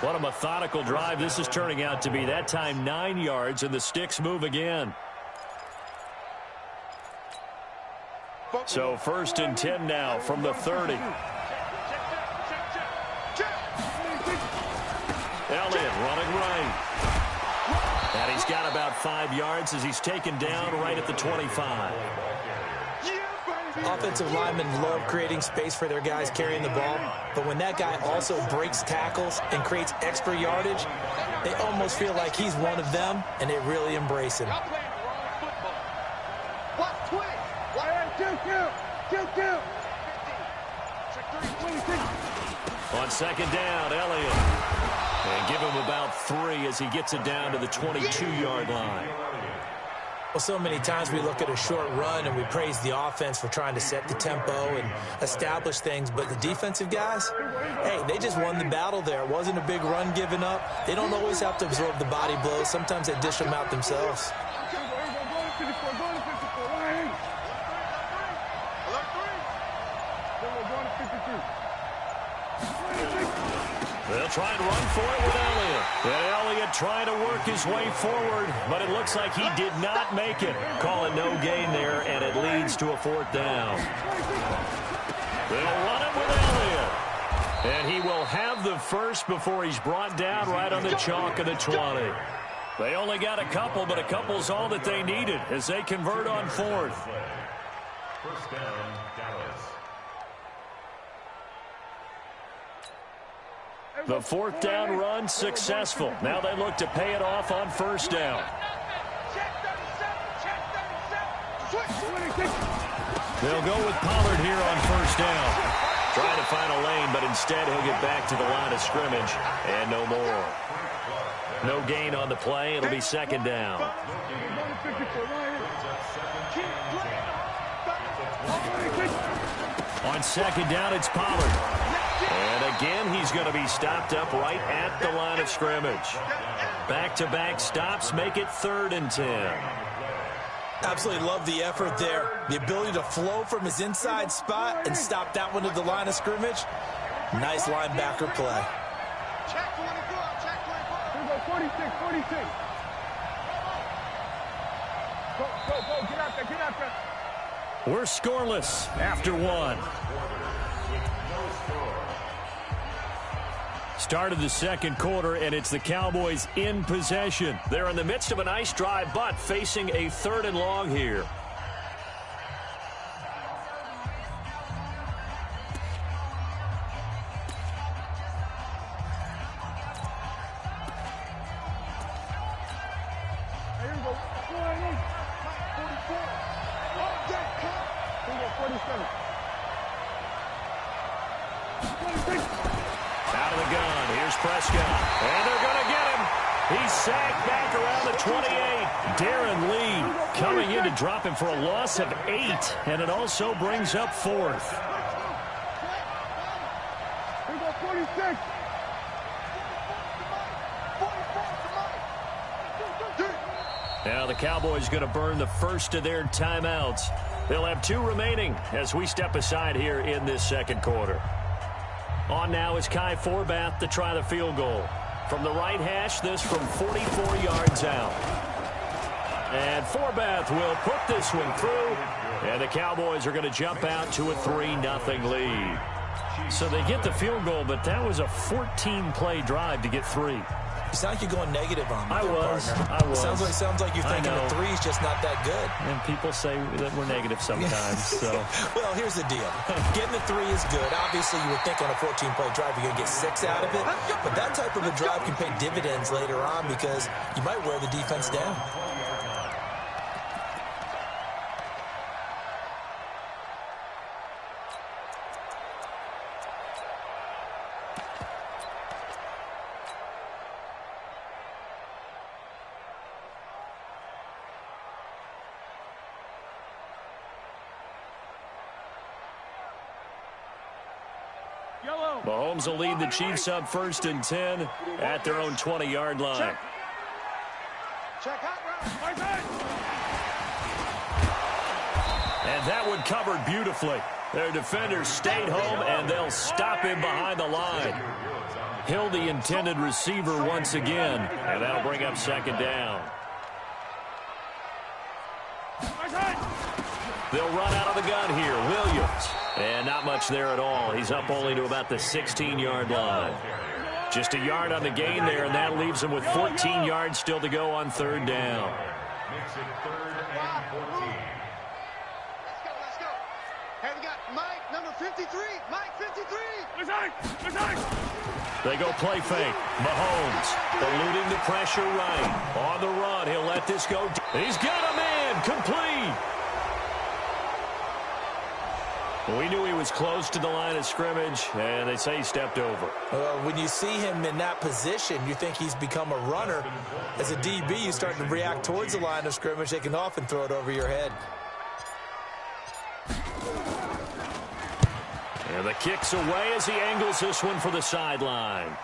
What a methodical drive this is turning out to be. That time 9 yards, and the sticks move again. So 1st and 10 now from the 30. Elliott running right. And he's got about 5 yards as he's taken down right at the 25. Offensive linemen love creating space for their guys carrying the ball, but when that guy also breaks tackles and creates extra yardage, they almost feel like he's one of them, and they really embrace him. On 2nd down, Elliott. And give him about 3 as he gets it down to the 22-yard line. Well, so many times we look at a short run and we praise the offense for trying to set the tempo and establish things, but the defensive guys, hey, they just won the battle there. It wasn't a big run given up. They don't always have to absorb the body blows. Sometimes they dish them out themselves. They'll try and run for it with Elliott. And Elliott trying to work his way forward, but it looks like he did not make it. Calling no gain there, and it leads to a 4th down. They'll run it with Elliott. And he will have the first before he's brought down right on the chalk of the 20. They only got a couple, but a couple's all that they needed as they convert on 4th. First down, Dallas. The 4th down run successful. Now they look to pay it off on 1st down. They'll go with Pollard here on 1st down. Trying to find a lane, but instead he'll get back to the line of scrimmage and no more. No gain on the play. It'll be 2nd down. On 2nd down, it's Pollard. And again, he's going to be stopped up right at the line of scrimmage. Back-to-back stops make it 3rd and 10. Absolutely love the effort there. The ability to flow from his inside spot and stop that one at the line of scrimmage. Nice linebacker play. Check 24, check 24. 46, 46. Go, get out there. We're scoreless after 1. Start of the 2nd quarter, and it's the Cowboys in possession. They're in the midst of a nice drive, but facing a 3rd and long here. Here we go. 47. Out of the gun. Here's Prescott. And they're going to get him. He's sacked back around the 28. Darren Lee coming in to drop him for a loss of 8. And it also brings up 4th. Here we go, 46. Now the Cowboys going to burn the first of their timeouts. They'll have 2 remaining as we step aside here in this 2nd quarter. On now is Kai Forbath to try the field goal. From the right hash, this from 44 yards out. And Forbath will put this one through. And the Cowboys are going to jump out to a 3-0 lead. So they get the field goal, but that was a 14-play drive to get 3. You sound like you're going negative on me. I was. Sounds like you're thinking the 3's just not that good. And people say that we're negative sometimes. So. Well, here's the deal. Getting the 3 is good. Obviously, you would think on a 14-play drive you're going to get 6 out of it. But that type of a drive can pay dividends later on because you might wear the defense down. Mahomes will lead the Chiefs up 1st and 10 at their own 20-yard line. Check out, And that one covered beautifully. Their defenders stayed home, and they'll stop him behind the line. Hill, the intended receiver once again, and that'll bring up 2nd down. They'll run out of the gun here. Williams. And not much there at all. He's up only to about the 16-yard line. Just a yard on the gain there, and that leaves him with 14 yards still to go on 3rd down. Makes it 3rd and 14. Let's go. Hey, we got Mike, number 53. Mike, 53. They go play fake. Mahomes eluding the pressure right. On the run, he'll let this go. He's got a man. Complete. We knew he was close to the line of scrimmage, and they say he stepped over. When you see him in that position, you think he's become a runner. As a DB, you start to react towards the line of scrimmage. They can often throw it over your head. And the kick's away as he angles this one for the sideline.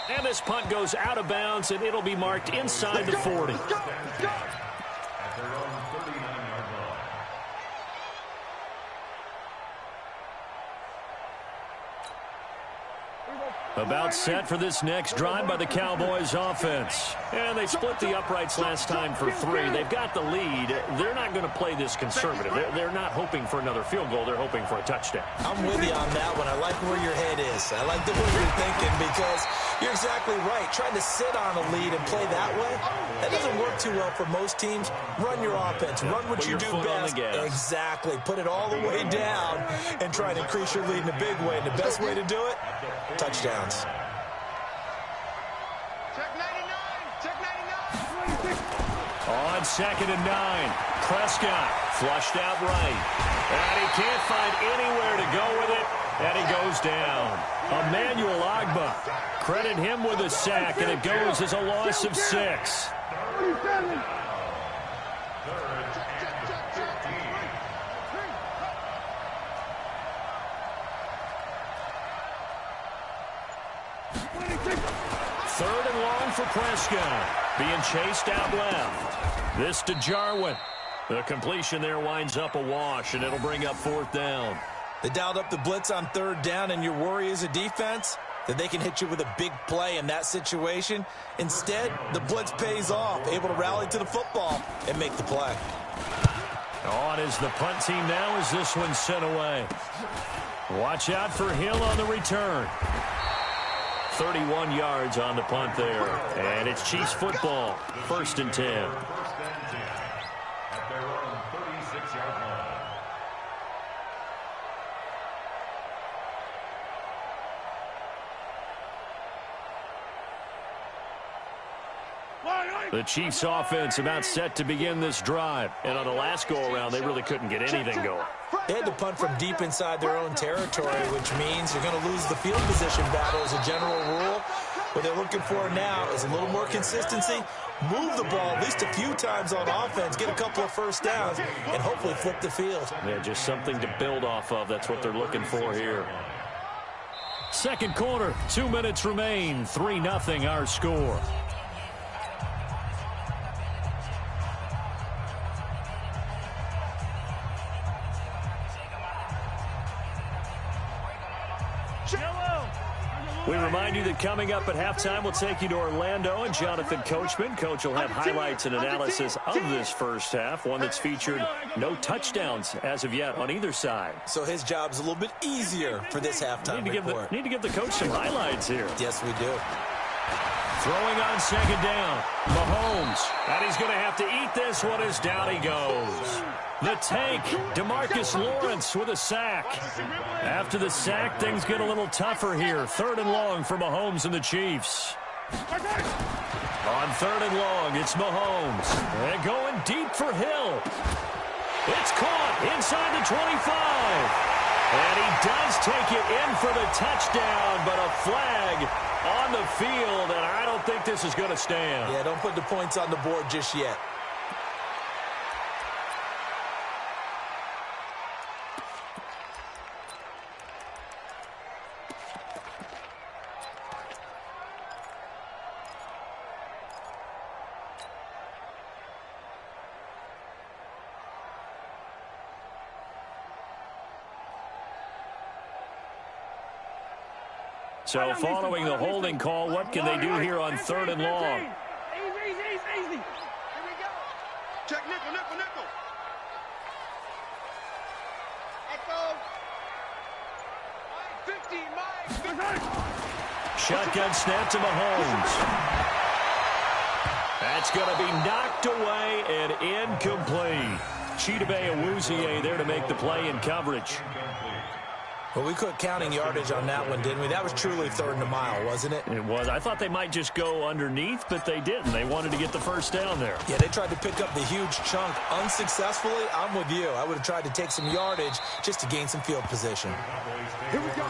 And this punt goes out of bounds, and it'll be marked inside the 40. At their own 39-yard line. About set for this next drive by the Cowboys offense. And they split the uprights last time for 3. They've got the lead. They're not going to play this conservative. They're not hoping for another field goal. They're hoping for a touchdown. I'm with you on that one. I like where your head is. I like the way you're thinking because you're exactly right. Trying to sit on a lead and play that way, that doesn't work too well for most teams. Run your offense. Run what you do best. Exactly. Put it all the way down and try to increase your lead in a big way. And the best way to do it, touchdowns. Check 99. Check 99. On 2nd and 9, Prescott flushed out right. And he can't find anywhere to go with it, and he goes down. Emmanuel Ogbah, credit him with a sack, and it goes as a loss of 6. Third and long for Prescott. Being chased out left. This to Jarwin. The completion there winds up a wash, and it'll bring up 4th down. They dialed up the blitz on 3rd down, and your worry as a defense that they can hit you with a big play in that situation. Instead, the blitz pays off, able to rally to the football and make the play. On is the punt team now as this one's sent away. Watch out for Hill on the return. 31 yards on the punt there. And it's Chiefs football. 1st and 10. At their own 36-yard line. The Chiefs offense about set to begin this drive. And on the last go-around, they really couldn't get anything going. They had to punt from deep inside their own territory, which means you're going to lose the field position battle as a general rule. What they're looking for now is a little more consistency, move the ball at least a few times on offense, get a couple of first downs, and hopefully flip the field. Yeah, just something to build off of. That's what they're looking for here. Second quarter, 2 minutes remain. 3-0 our score. We remind you that coming up at halftime, we'll take you to Orlando and Jonathan Coachman. Coach will have highlights and analysis of this first half, one that's featured no touchdowns as of yet on either side. So his job's a little bit easier for this halftime report. Need to give the coach some highlights here. Yes, we do. Throwing on 2nd down, Mahomes. And he's going to have to eat this one as down he goes. The tank, DeMarcus Lawrence with a sack. After the sack, things get a little tougher here. 3rd and long for Mahomes and the Chiefs. On 3rd and long, it's Mahomes. And going deep for Hill. It's caught inside the 25. And he does take it in for the touchdown, but a flag on the field, and I don't think this is going to stand. Yeah, don't put the points on the board just yet. So following the holding call, what can they do here on 3rd and long? Easy. Here we go. Check nickel. Echo. 50, Mike. Shotgun snap to Mahomes. That's going to be knocked away and incomplete. Chidobe Awuzie there to make the play in coverage. Well, we quit counting yardage on that one, didn't we? That was truly 3rd and a mile, wasn't it? It was. I thought they might just go underneath, but they didn't. They wanted to get the first down there. Yeah, they tried to pick up the huge chunk unsuccessfully. I'm with you. I would have tried to take some yardage just to gain some field position. Here we go.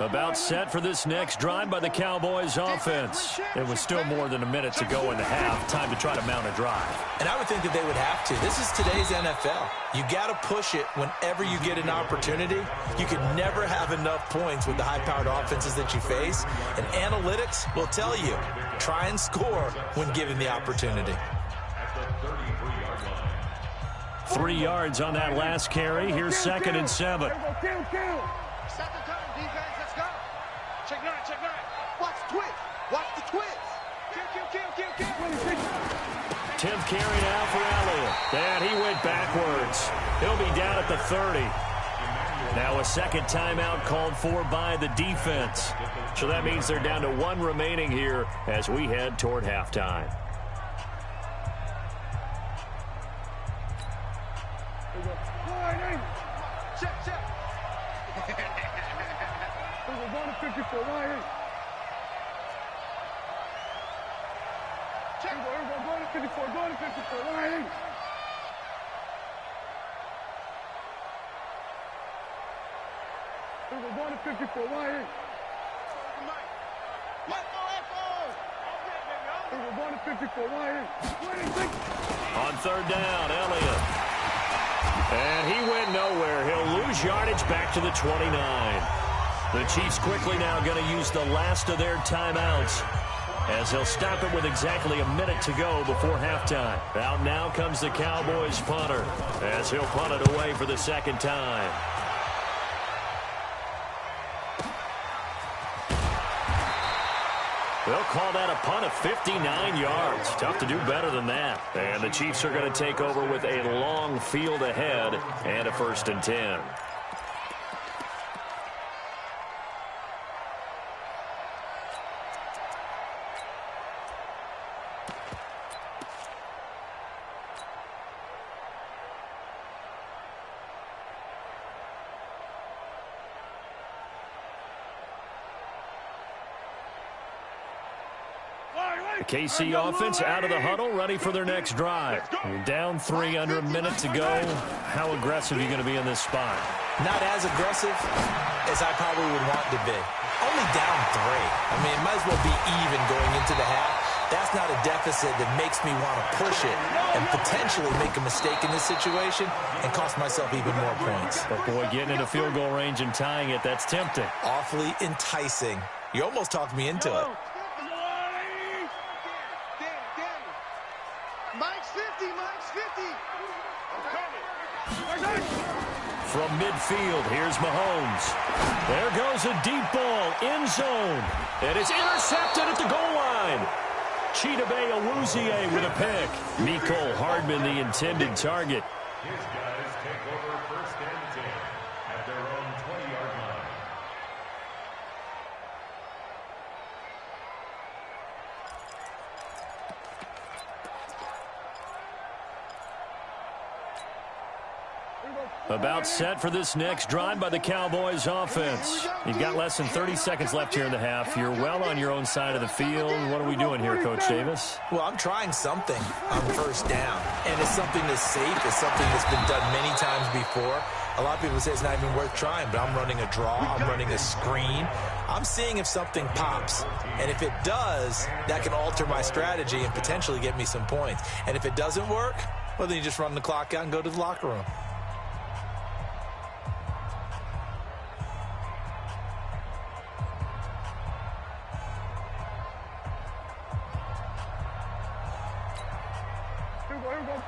About set for this next drive by the Cowboys offense. It was still more than a minute to go in the half. Time to try to mount a drive. And I would think that they would have to. This is today's NFL. You got to push it whenever you get an opportunity. You can never have enough points with the high-powered offenses that you face. And analytics will tell you, try and score when given the opportunity. 3 yards on that last carry. Here's 2nd and 7. Set the time, defense. Let's go. Check 9, check 9. Watch the twist. Watch the twist. Kill. 10th carry now for Elliott. And he went backwards. He'll be down at the 30. Now a second timeout called for by the defense. So that means they're down to 1 remaining here as we head toward halftime. Check. We're going to 54. Why? Check. Go to 54. Go to 54. Why? We're going to 54. Why? We're going to 54. Why? On 3rd down, Elliott. And he went nowhere. He'll lose yardage back to the 29. The Chiefs quickly now going to use the last of their timeouts as they'll stop it with exactly a minute to go before halftime. Out now comes the Cowboys punter as he'll punt it away for the 2nd time. They'll call that a punt of 59 yards. Tough to do better than that. And the Chiefs are going to take over with a long field ahead and a 1st and 10. The KC offense out of the huddle, ready for their next drive. Down 3, under a minute to go. How aggressive are you going to be in this spot? Not as aggressive as I probably would want to be. Only down 3. I mean, it might as well be even going into the half. That's not a deficit that makes me want to push it and potentially make a mistake in this situation and cost myself even more points. But boy, getting into field goal range and tying it, that's tempting. Awfully enticing. You almost talked me into it. Mike's 50. From midfield, here's Mahomes. There goes a deep ball, end zone. And it's intercepted at the goal line. Chidobe Awuzie with a pick. Mecole Hardman, the intended target. His guys take over 1st and 10 at their own 20-yard line. About set for this next drive by the Cowboys offense. You've got less than 30 seconds left here in the half. You're well on your own side of the field. What are we doing here, Coach Davis? Well, I'm trying something on 1st down. And it's something that's safe. It's something that's been done many times before. A lot of people say it's not even worth trying, but I'm running a draw. I'm running a screen. I'm seeing if something pops. And if it does, that can alter my strategy and potentially get me some points. And if it doesn't work, well, then you just run the clock out and go to the locker room.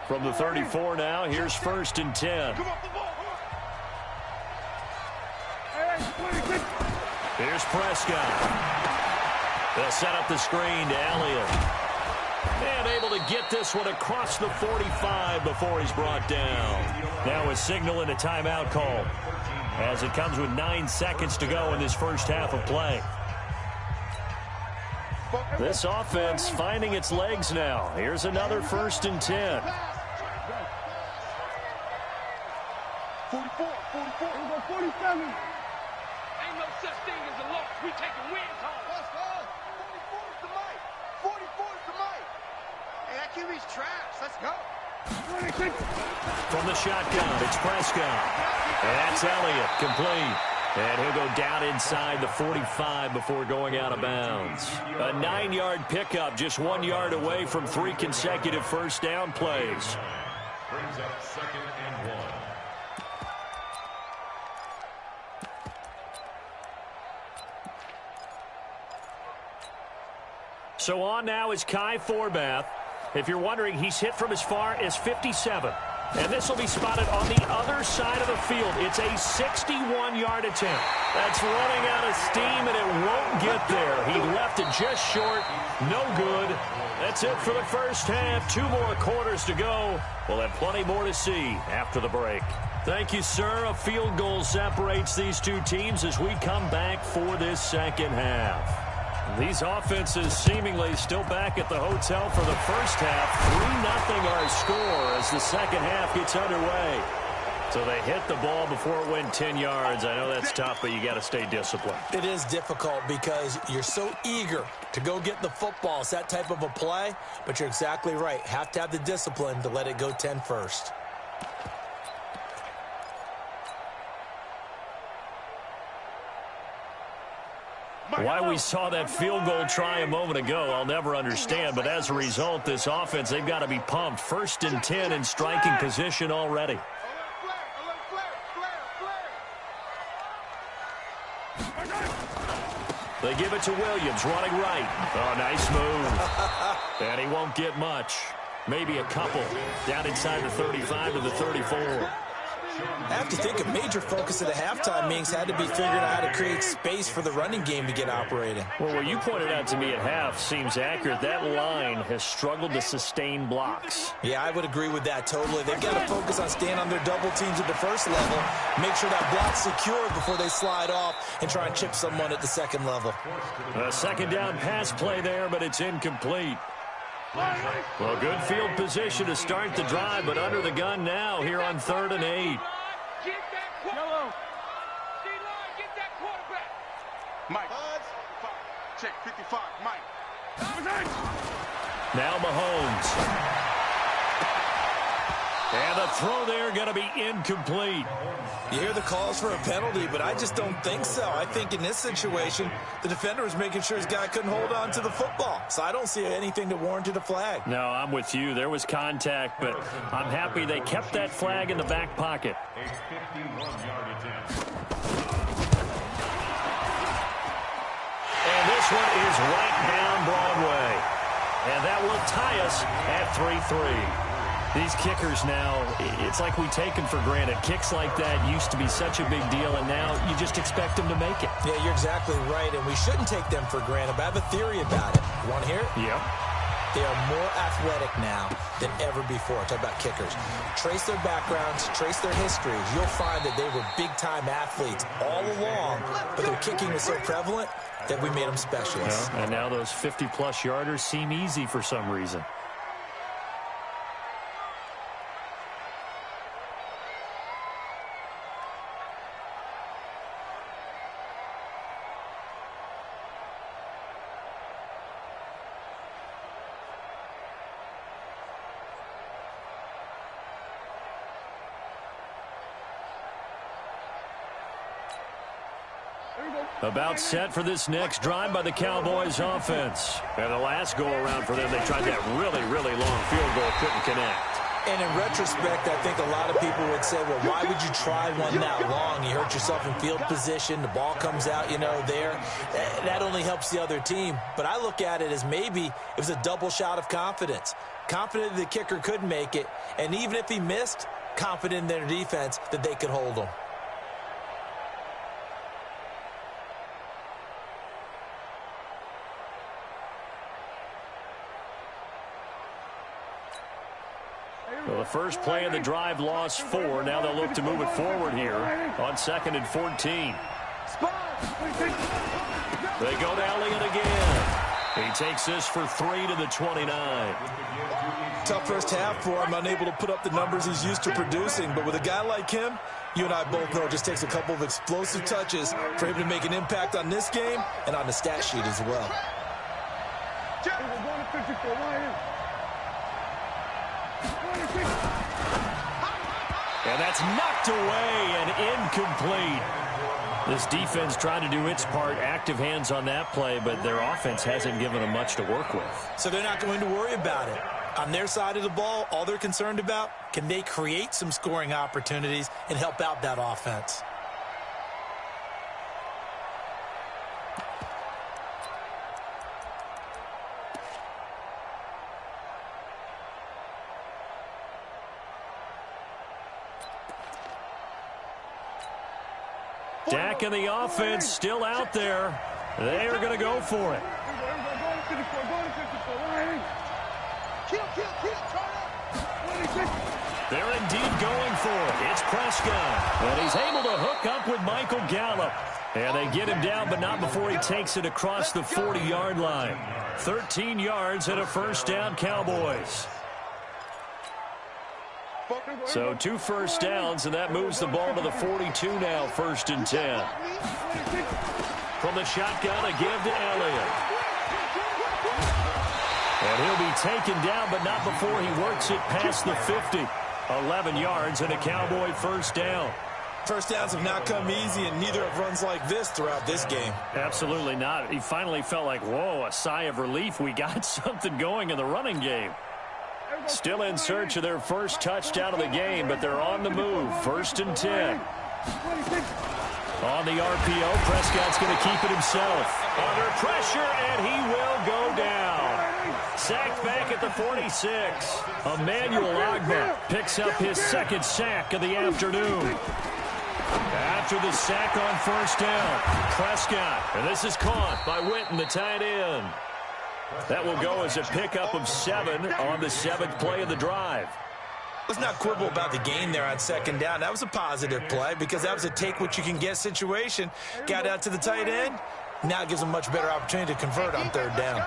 From the 34 now, here's 1st and 10. Here's Prescott. They'll set up the screen to Elliott. And able to get this one across the 45 before he's brought down. Now a signal and a timeout call as it comes with 9 seconds to go in this first half of play. This offense finding its legs now. Here's another 1st and 10. 44. 47. Ain't no such thing as a loss. We taking wins home. Let's go. 44's the Mike. 44's the Mike. Hey, that QB's trash. Let's go. 26. From the shotgun, it's Prescott. And that's Elliott, complete. And he'll go down inside the 45 before going out of bounds. A 9-yard pickup, just 1 yard away from 3 consecutive first down plays. Brings up 2nd and 1. So on now is Kai Forbath. If you're wondering, he's hit from as far as 57. And this will be spotted on the other side of the field. It's a 61-yard attempt. That's running out of steam, and it won't get there. He left it just short. No good. That's it for the first half. 2 more quarters to go. We'll have plenty more to see after the break. Thank you, sir. A field goal separates these two teams as we come back for this second half. These offenses seemingly still back at the hotel for the first half. 3-0 our score as the second half gets underway. So they hit the ball before it went 10 yards. I know that's tough, but you got to stay disciplined. It is difficult because you're so eager to go get the football. It's that type of a play, but you're exactly right. Have to have the discipline to let it go 10 first. Why we saw that field goal try a moment ago, I'll never understand. But as a result, this offense, they've got to be pumped. 1st and 10 in striking position already. They give it to Williams, running right. Oh, nice move. And he won't get much. Maybe a couple. Down inside the 35 to the 34. I have to think a major focus of the halftime meetings had to be figuring out how to create space for the running game to get operating. Well, what you pointed out to me at half seems accurate. That line has struggled to sustain blocks. Yeah, I would agree with that totally. They've got to focus on staying on their double teams at the first level, make sure that block's secure before they slide off and try and chip someone at the second level. A second down pass play there, but it's incomplete. Well, good field position to start the drive, but under the gun now here on 3rd and 8. Get that quarterback. D-line, get that quarterback. Mike. Check 55, Mike. Now Mahomes. And the throw there going to be incomplete. You hear the calls for a penalty, but I just don't think so. I think in this situation, the defender was making sure his guy couldn't hold on to the football. So I don't see anything that warranted a flag. No, I'm with you. There was contact, but I'm happy they kept that flag in the back pocket. A 51-yard attempt. And this one is right down Broadway. And that will tie us at 3-3. These kickers now, it's like we take them for granted. Kicks like that used to be such a big deal, and now you just expect them to make it. Yeah, you're exactly right, and we shouldn't take them for granted. But I have a theory about it. You want to hear it? Yep. They are more athletic now than ever before. Talk about kickers. Trace their backgrounds, trace their histories. You'll find that they were big-time athletes all along, but their kicking was so prevalent that we made them specialists. Well, and now those 50-plus yarders seem easy for some reason. About set for this next drive by the Cowboys offense. And the last go-around for them, they tried that really, really long field goal, couldn't connect. And in retrospect, I think a lot of people would say, well, why would you try one that long? You hurt yourself in field position. The ball comes out, there. That only helps the other team. But I look at it as maybe it was a double shot of confidence. Confident the kicker could make it. And even if he missed, confident in their defense that they could hold him. Well, the first play of the drive lost 4. Now they'll look to move it forward here on 2nd and 14. They go to Elliott again. He takes this for 3 to the 29. Tough first half for him, unable to put up the numbers he's used to producing. But with a guy like him, you and I both know it just takes a couple of explosive touches for him to make an impact on this game and on the stat sheet as well. And that's knocked away and incomplete. This defense trying to do its part, active hands on that play, but their offense hasn't given them much to work with. So they're not going to worry about it. On their side of the ball, all they're concerned about, can they create some scoring opportunities and help out that offense? Dak and the offense still out there. They are going to go for it. They're indeed going for it. It's Prescott. And he's able to hook up with Michael Gallup. And they get him down, but not before he takes it across the 40-yard line. 13 yards and a first down, Cowboys. So 2 first downs, and that moves the ball to the 42 now, 1st and 10. From the shotgun, a give to Elliott. And he'll be taken down, but not before he works it past the 50. 11 yards and a Cowboy first down. First downs have not come easy, and neither have runs like this throughout this game. Absolutely not. He finally felt like, whoa, a sigh of relief. We got something going in the running game. Still in search of their first touchdown of the game, but they're on the move. 1st and 10. On the RPO, Prescott's going to keep it himself. Under pressure, and he will go down. Sacked back at the 46. Emmanuel Ogbah picks up his 2nd sack of the afternoon. After the sack on 1st down, Prescott, and this is caught by Witten, the tight end. That will go as a pickup of 7 on the 7th play of the drive. Let's not quibble about the gain there on 2nd down. That was a positive play because that was a take-what-you-can-get situation. Got out to the tight end. Now it gives them a much better opportunity to convert on 3rd down.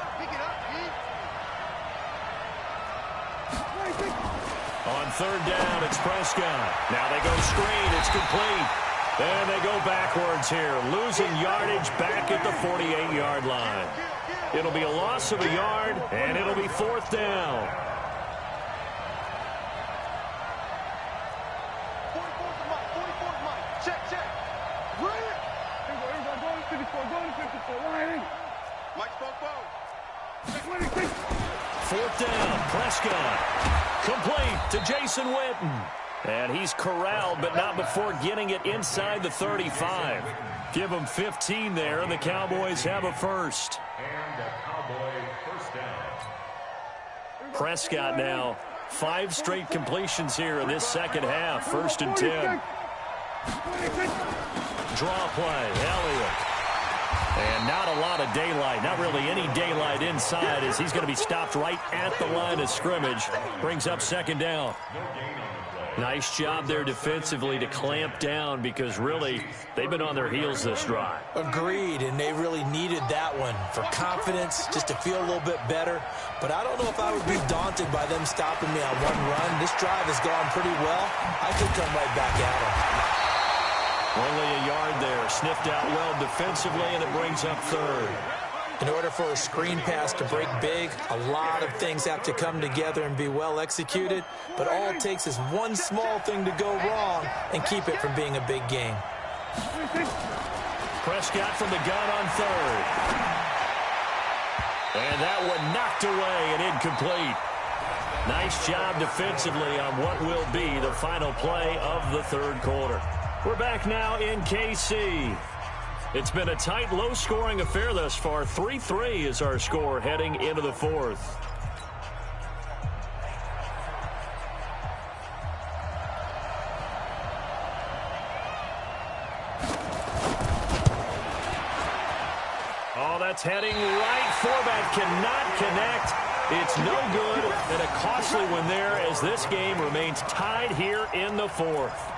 On 3rd down, it's Prescott. Now they go screen. It's complete. And they go backwards here, losing yardage back at the 48-yard line. It'll be a loss of a yard, and it'll be 4th down. Fourth down, Prescott. Complete to Jason Witten. And he's corralled, but not before getting it inside the 35. Give him 15 there, and the Cowboys have a first. And a Cowboy first down. Prescott now, 5 straight completions here in this 2nd half. 1st and 10. Draw play, Elliott. And not a lot of daylight, not really any daylight inside, as he's going to be stopped right at the line of scrimmage. Brings up 2nd down. Nice job there defensively to clamp down, because really they've been on their heels this drive. Agreed, and they really needed that one for confidence, just to feel a little bit better. But I don't know if I would be daunted by them stopping me on one run. This drive has gone pretty well. I could come right back at them. Only a yard there, sniffed out well defensively, and it brings up 3rd. In order for a screen pass to break big, a lot of things have to come together and be well executed, but all it takes is one small thing to go wrong and keep it from being a big game. Prescott from the gun on 3rd. And that one knocked away and incomplete. Nice job defensively on what will be the final play of the 3rd quarter. We're back now in KC. It's been a tight, low-scoring affair thus far. 3-3 is our score heading into the 4th. Oh, that's heading right. Forbat cannot connect. It's no good, and a costly one there as this game remains tied here in the 4th.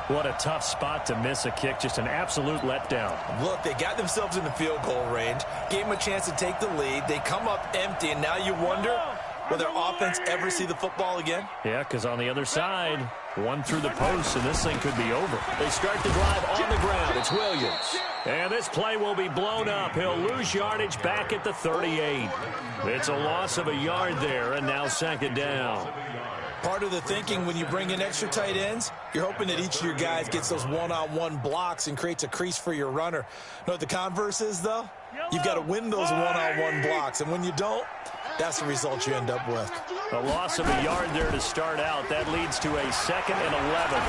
What a tough spot to miss a kick. Just an absolute letdown. Look, they got themselves in the field goal range, gave them a chance to take the lead. They come up empty, and now you wonder, will their offense ever see the football again? Yeah, because on the other side, one through the post, and this thing could be over. They start the drive on the ground. It's Williams. And this play will be blown up. He'll lose yardage back at the 38. It's a loss of a yard there, and now 2nd down. Part of the thinking when you bring in extra tight ends, you're hoping that each of your guys gets those one-on-one blocks and creates a crease for your runner. Know what the converse is, though? You've got to win those one-on-one blocks, and when you don't, that's the result you end up with. A loss of a yard there to start out. That leads to a 2nd and 11.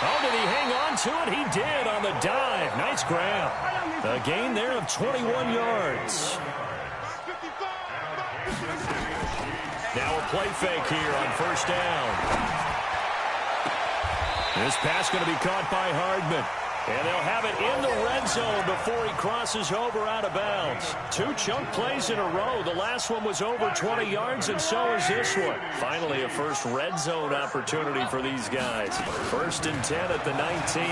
Oh, did he hang on to it? He did on the dive. Nice grab. A gain there of 21 yards. Now a play fake here on 1st down. This pass going to be caught by Hardman. And they'll have it in the red zone before he crosses over out of bounds. 2 chunk plays in a row. The last one was over 20 yards, and so is this one. Finally, a first red zone opportunity for these guys. 1st and 10 at the 19.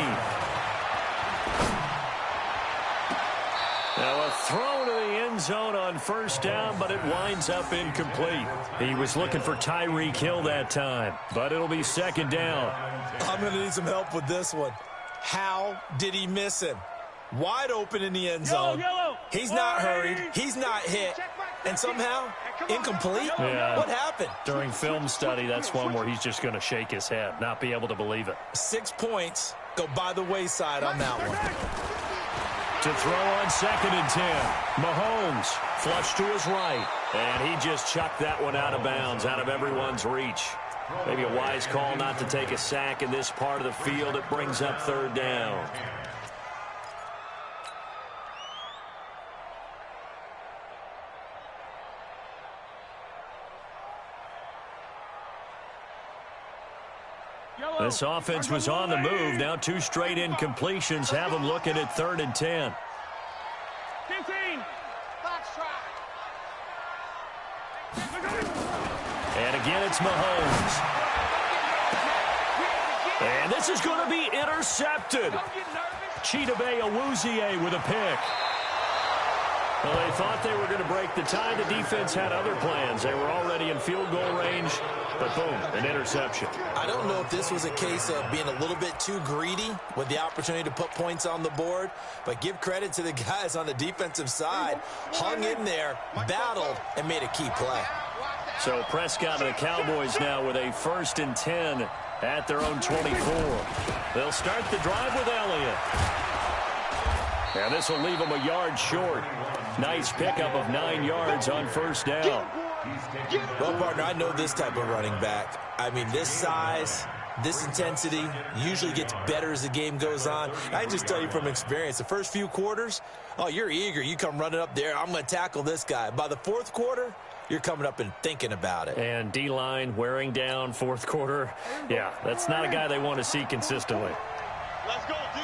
Now a throw to the end zone on 1st down, but it winds up incomplete. He was looking for Tyreek Hill that time, but it'll be 2nd down. I'm going to need some help with this one. How did he miss him? Wide open in the end zone. He's not hurried. He's not hit. And somehow, incomplete? Yeah. What happened? During film study, that's one where he's just going to shake his head, not be able to believe it. 6 points go by the wayside on that one. To throw on 2nd and 10. Mahomes, flush to his right. And he just chucked that one out of bounds, out of everyone's reach. Maybe a wise call not to take a sack in this part of the field. It brings up 3rd down. This offense was on the move. Now 2 straight incompletions have them looking at 3rd and 10. 15. And again, it's Mahomes. And this is going to be intercepted. Chidobe Awuzie with a pick. Well, they thought they were going to break the tie. The defense had other plans. They were already in field goal range, but boom, an interception. I don't know if this was a case of being a little bit too greedy with the opportunity to put points on the board, but give credit to the guys on the defensive side. Hung in there, battled, and made a key play. So Prescott and the Cowboys now with a 1st and 10 at their own 24. They'll start the drive with Elliott. And this will leave them a yard short. Nice pickup of 9 yards on 1st down. Well, partner, I know this type of running back. I mean, this size, this intensity usually gets better as the game goes on. I can just tell you from experience, the first few quarters, oh, you're eager. You come running up there, I'm going to tackle this guy. By the 4th quarter, you're coming up and thinking about it. And D-line wearing down 4th quarter. Yeah, that's not a guy they want to see consistently. Let's go, D.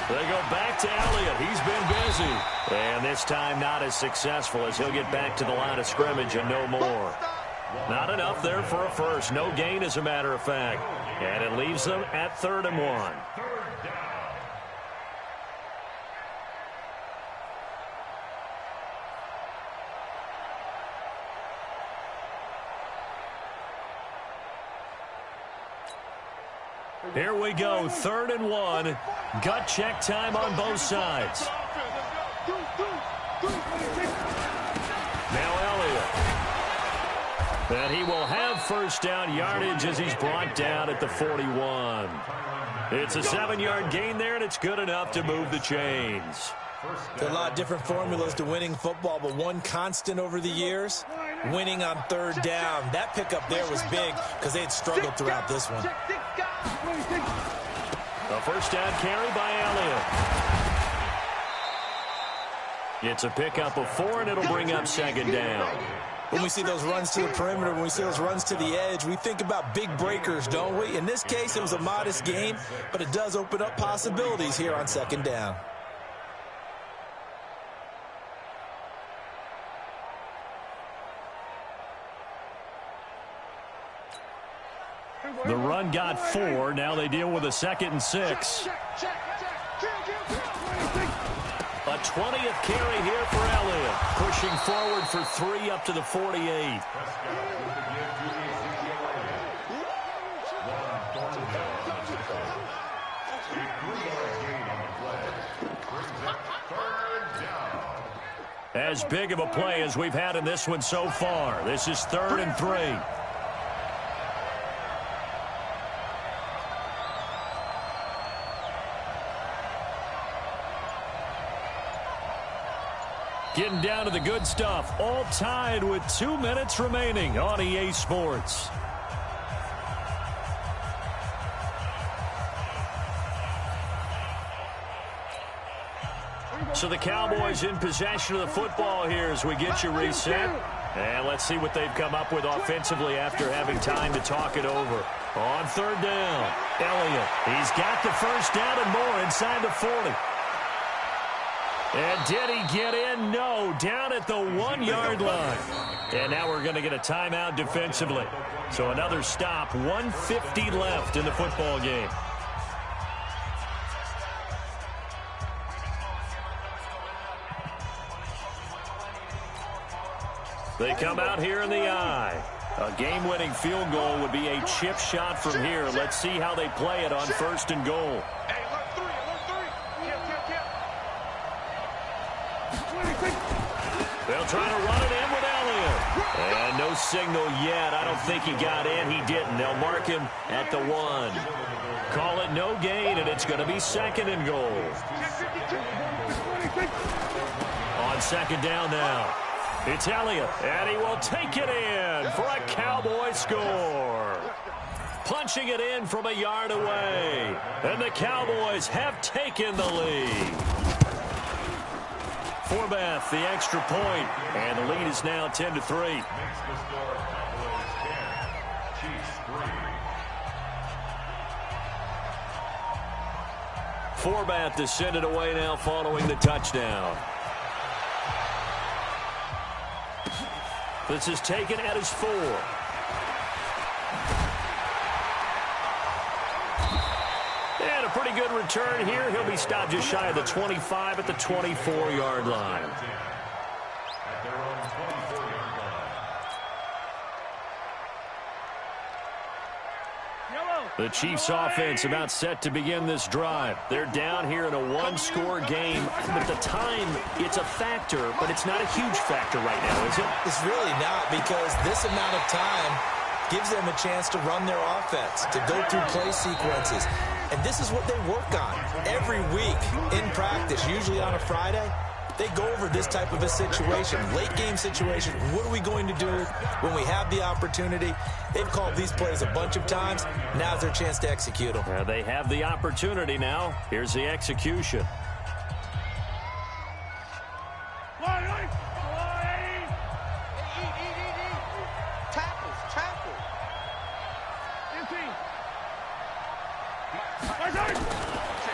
They go back to Elliott. He's been busy. And this time not as successful as he'll get back to the line of scrimmage and no more. Not enough there for a first. No gain, as a matter of fact. And it leaves them at 3rd and 1. Here we go, 3rd and 1. Gut check time on both sides. Now Elliott. And he will have 1st down yardage as he's brought down at the 41. It's a 7-yard gain there, and it's good enough to move the chains. There are a lot of different formulas to winning football, but one constant over the years, winning on 3rd down. That pickup there was big because they had struggled throughout this one. A 1st down carry by Elliott. It's a pickup of 4, and it'll bring up 2nd down. When we see those runs to the perimeter, when we see those runs to the edge, we think about big breakers, don't we? In this case, it was a modest gain, but it does open up possibilities here on 2nd down. The run got 4. Now they deal with a 2nd and 6. A 20th carry here for Elliott. Pushing forward for 3 up to the 48. As big of a play as we've had in this one so far. This is 3rd and 3. Getting down to the good stuff. All tied with 2 minutes remaining on EA Sports. So the Cowboys in possession of the football here as we get you reset. And let's see what they've come up with offensively after having time to talk it over. On 3rd down, Elliott. He's got the first down and more inside the 40. And did he get in? No, down at the 1-yard line. And now we're going to get a timeout defensively. So another stop, 1:50 left in the football game. They come out here in the eye. A game-winning field goal would be a chip shot from here. Let's see how they play it on 1st and goal. They'll try to run it in with Elliott. And no signal yet. I don't think he got in. He didn't. They'll mark him at the 1. Call it no gain, and it's going to be 2nd and goal. On 2nd down now. It's Elliott, and he will take it in for a Cowboy score. Punching it in from a yard away. And the Cowboys have taken the lead. Forbath, the extra point, and the lead is now 10-3. Forbath to send it away now following the touchdown. This is taken at his 4. And a pretty good return here. He'll be stopped just shy of the 25 at the 24-yard line. The Chiefs offense about set to begin this drive. They're down here in a 1-score game, but the time, it's a factor, but it's not a huge factor right now, is it? It's really not, because this amount of time gives them a chance to run their offense, to go through play sequences. And this is what they work on every week in practice, usually on a Friday. They go over this type of a situation, late game situation. What are we going to do when we have the opportunity? They've called these plays a bunch of times. Now's their chance to execute them. They have the opportunity now. Here's the execution.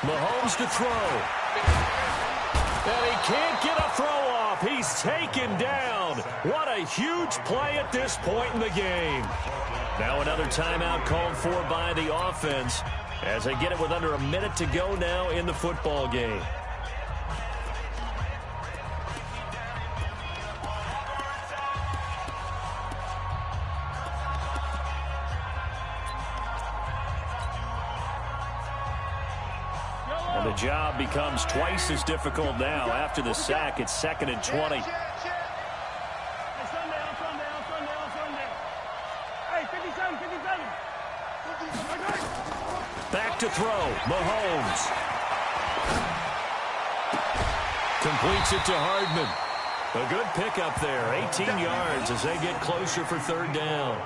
Mahomes to throw. And he can't get a throw off. He's taken down. What a huge play at this point in the game. Now another timeout called for by the offense as they get it with under a minute to go now in the football game. And the job becomes twice as difficult now. After the sack, it's 2nd and 20. Back to throw. Mahomes. Completes it to Hardman. A good pickup there. 18 yards as they get closer for 3rd down.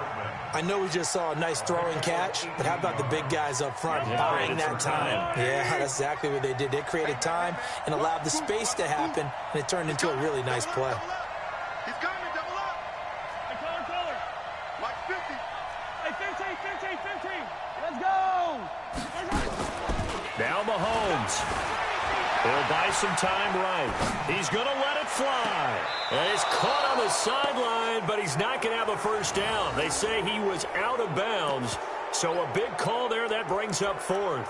I know we just saw a nice throwing catch, but how about the big guys up front buying that time? Yeah, that's exactly what they did. They created time and allowed the space to happen, and it turned into a really nice play. He's coming, double up. Hey, color. Like 50. Hey, 15. Let's go. Now Mahomes. He'll buy some time right. He's going to let it fly. And he's caught on the sideline, but he's not going to have a first down. They say he was out of bounds. So a big call there. That brings up 4th.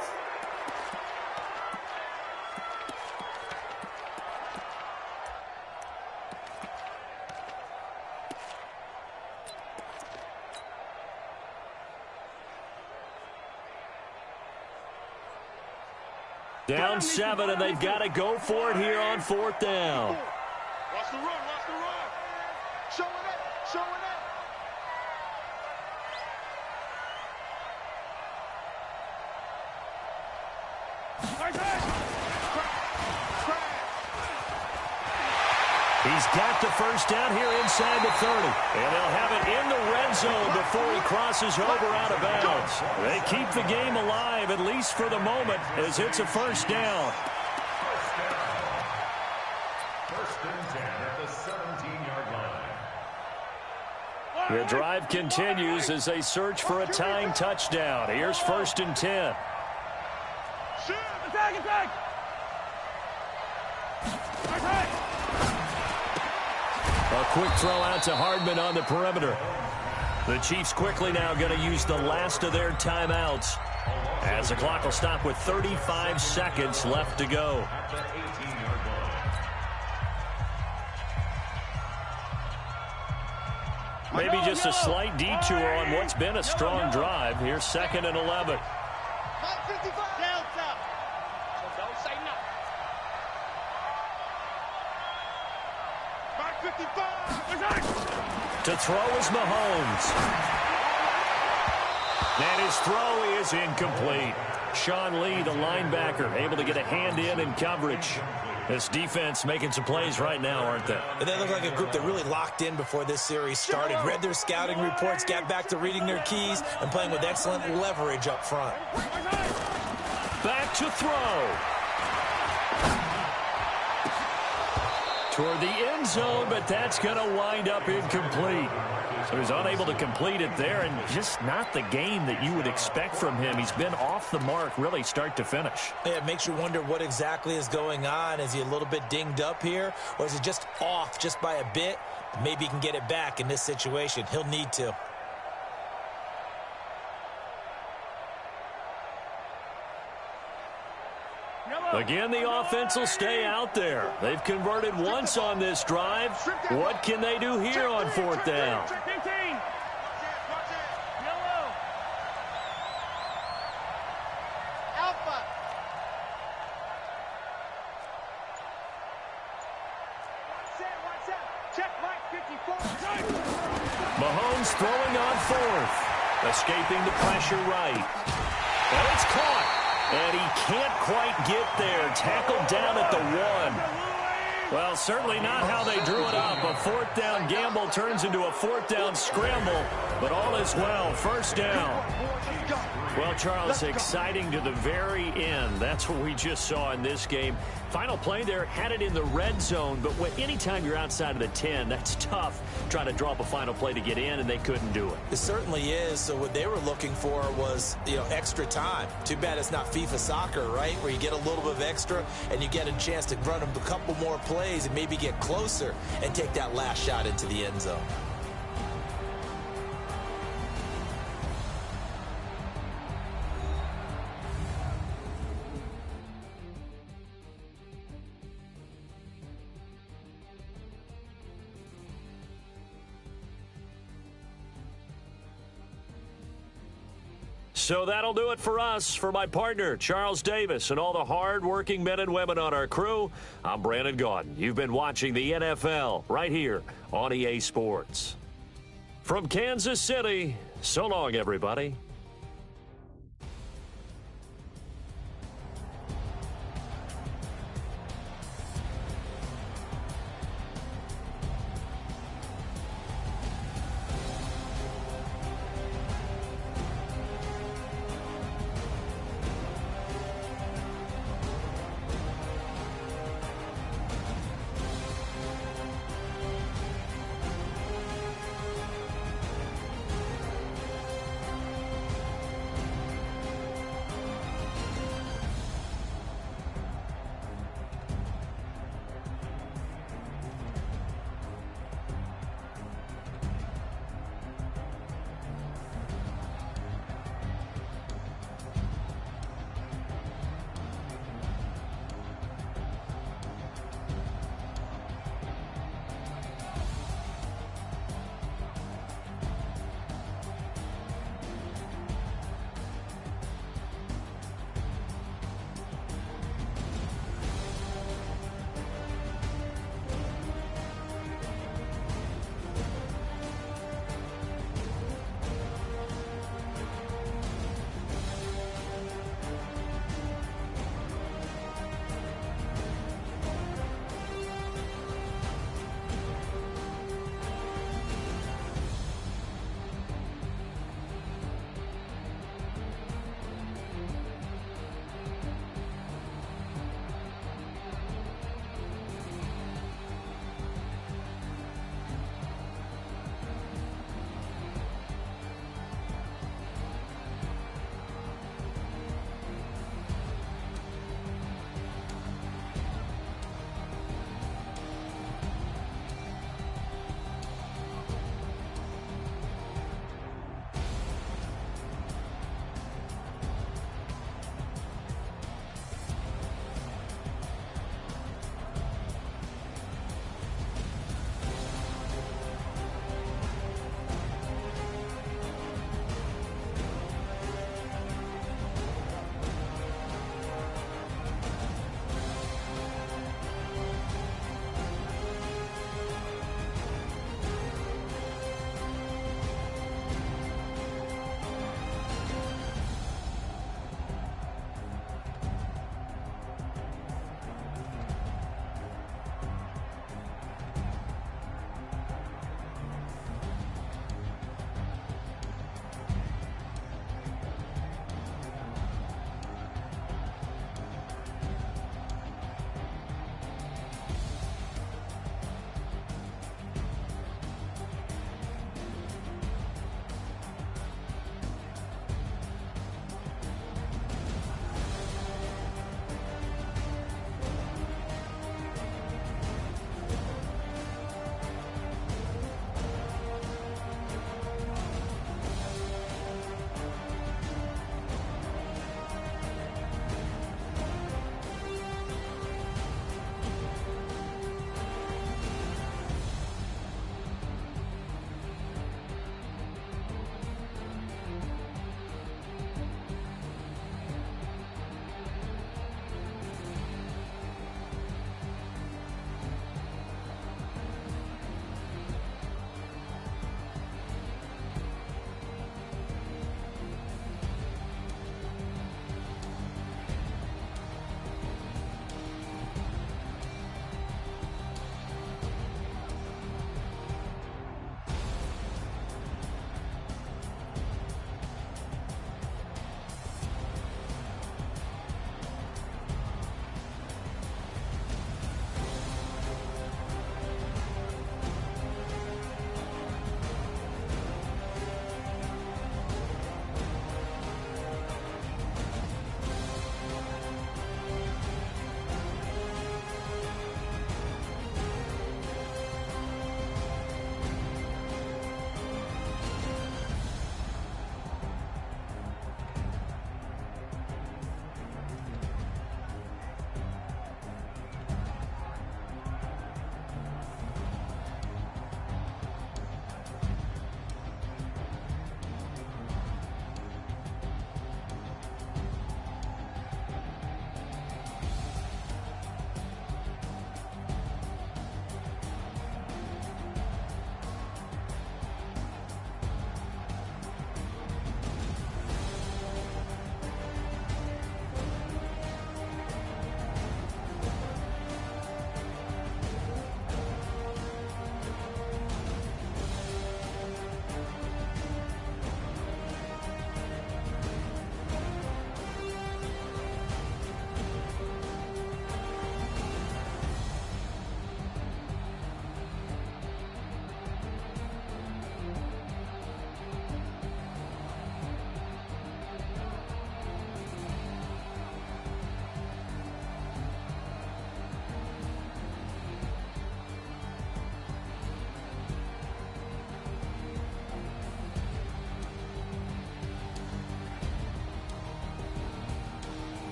Down 7, and they've got to go for it here on 4th down. Watch the run, watch the run. Showing it, showing it. He's got the first down here inside the 30. And they'll have it in the red zone before he crosses over out of bounds. They keep the game alive, at least for the moment, as it's a first down. First and 10 at the 17-yard line. The drive continues as they search for a tying touchdown. Here's first and 10. Attack, attack! Attack! A quick throw out to Hardman on the perimeter. The Chiefs quickly now going to use the last of their timeouts, as the clock will stop with 35 seconds left to go. At the 18-yard line. Maybe just a slight detour on what's been a strong drive. Here's second and 11. Don't say nothing. Back 55. To throw is Mahomes. And his throw is incomplete. Sean Lee, the linebacker, able to get a hand in coverage. This defense making some plays right now, aren't they? And they look like a group that really locked in before this series started. Read their scouting reports, got back to reading their keys, and playing with excellent leverage up front. Back to throw. Toward the end zone, but that's going to wind up incomplete. So he's unable to complete it there, and just not the game that you would expect from him. He's been off the mark, really, start to finish. Yeah, it makes you wonder what exactly is going on. Is he a little bit dinged up here, or is he just off just by a bit? Maybe he can get it back in this situation. He'll need to. Again, the offense will stay out there. They've converted once on this drive. What can they do here on fourth down? 15. Yellow. Alpha. Watch out. Check Mike 54. Mahomes throwing on fourth. Escaping the pressure right. And it's caught. And he can't quite get there. Tackled down at the 1. Well, certainly not how they drew it up. A fourth down gamble turns into a fourth down scramble. But all is well. First down. Well, Charles, exciting to the very end. That's what we just saw in this game. Final play there, had it in the red zone. But anytime you're outside of the 10, that's tough. Trying to draw up a final play to get in, and they couldn't do it. It certainly is. So what they were looking for was, extra time. Too bad it's not FIFA soccer, right? Where you get a little bit of extra, and you get a chance to run a couple more plays and maybe get closer and take that last shot into the end zone. So that'll do it for us. For my partner, Charles Davis, and all the hard-working men and women on our crew, I'm Brandon Gaudin. You've been watching the NFL right here on EA Sports. From Kansas City, so long, everybody.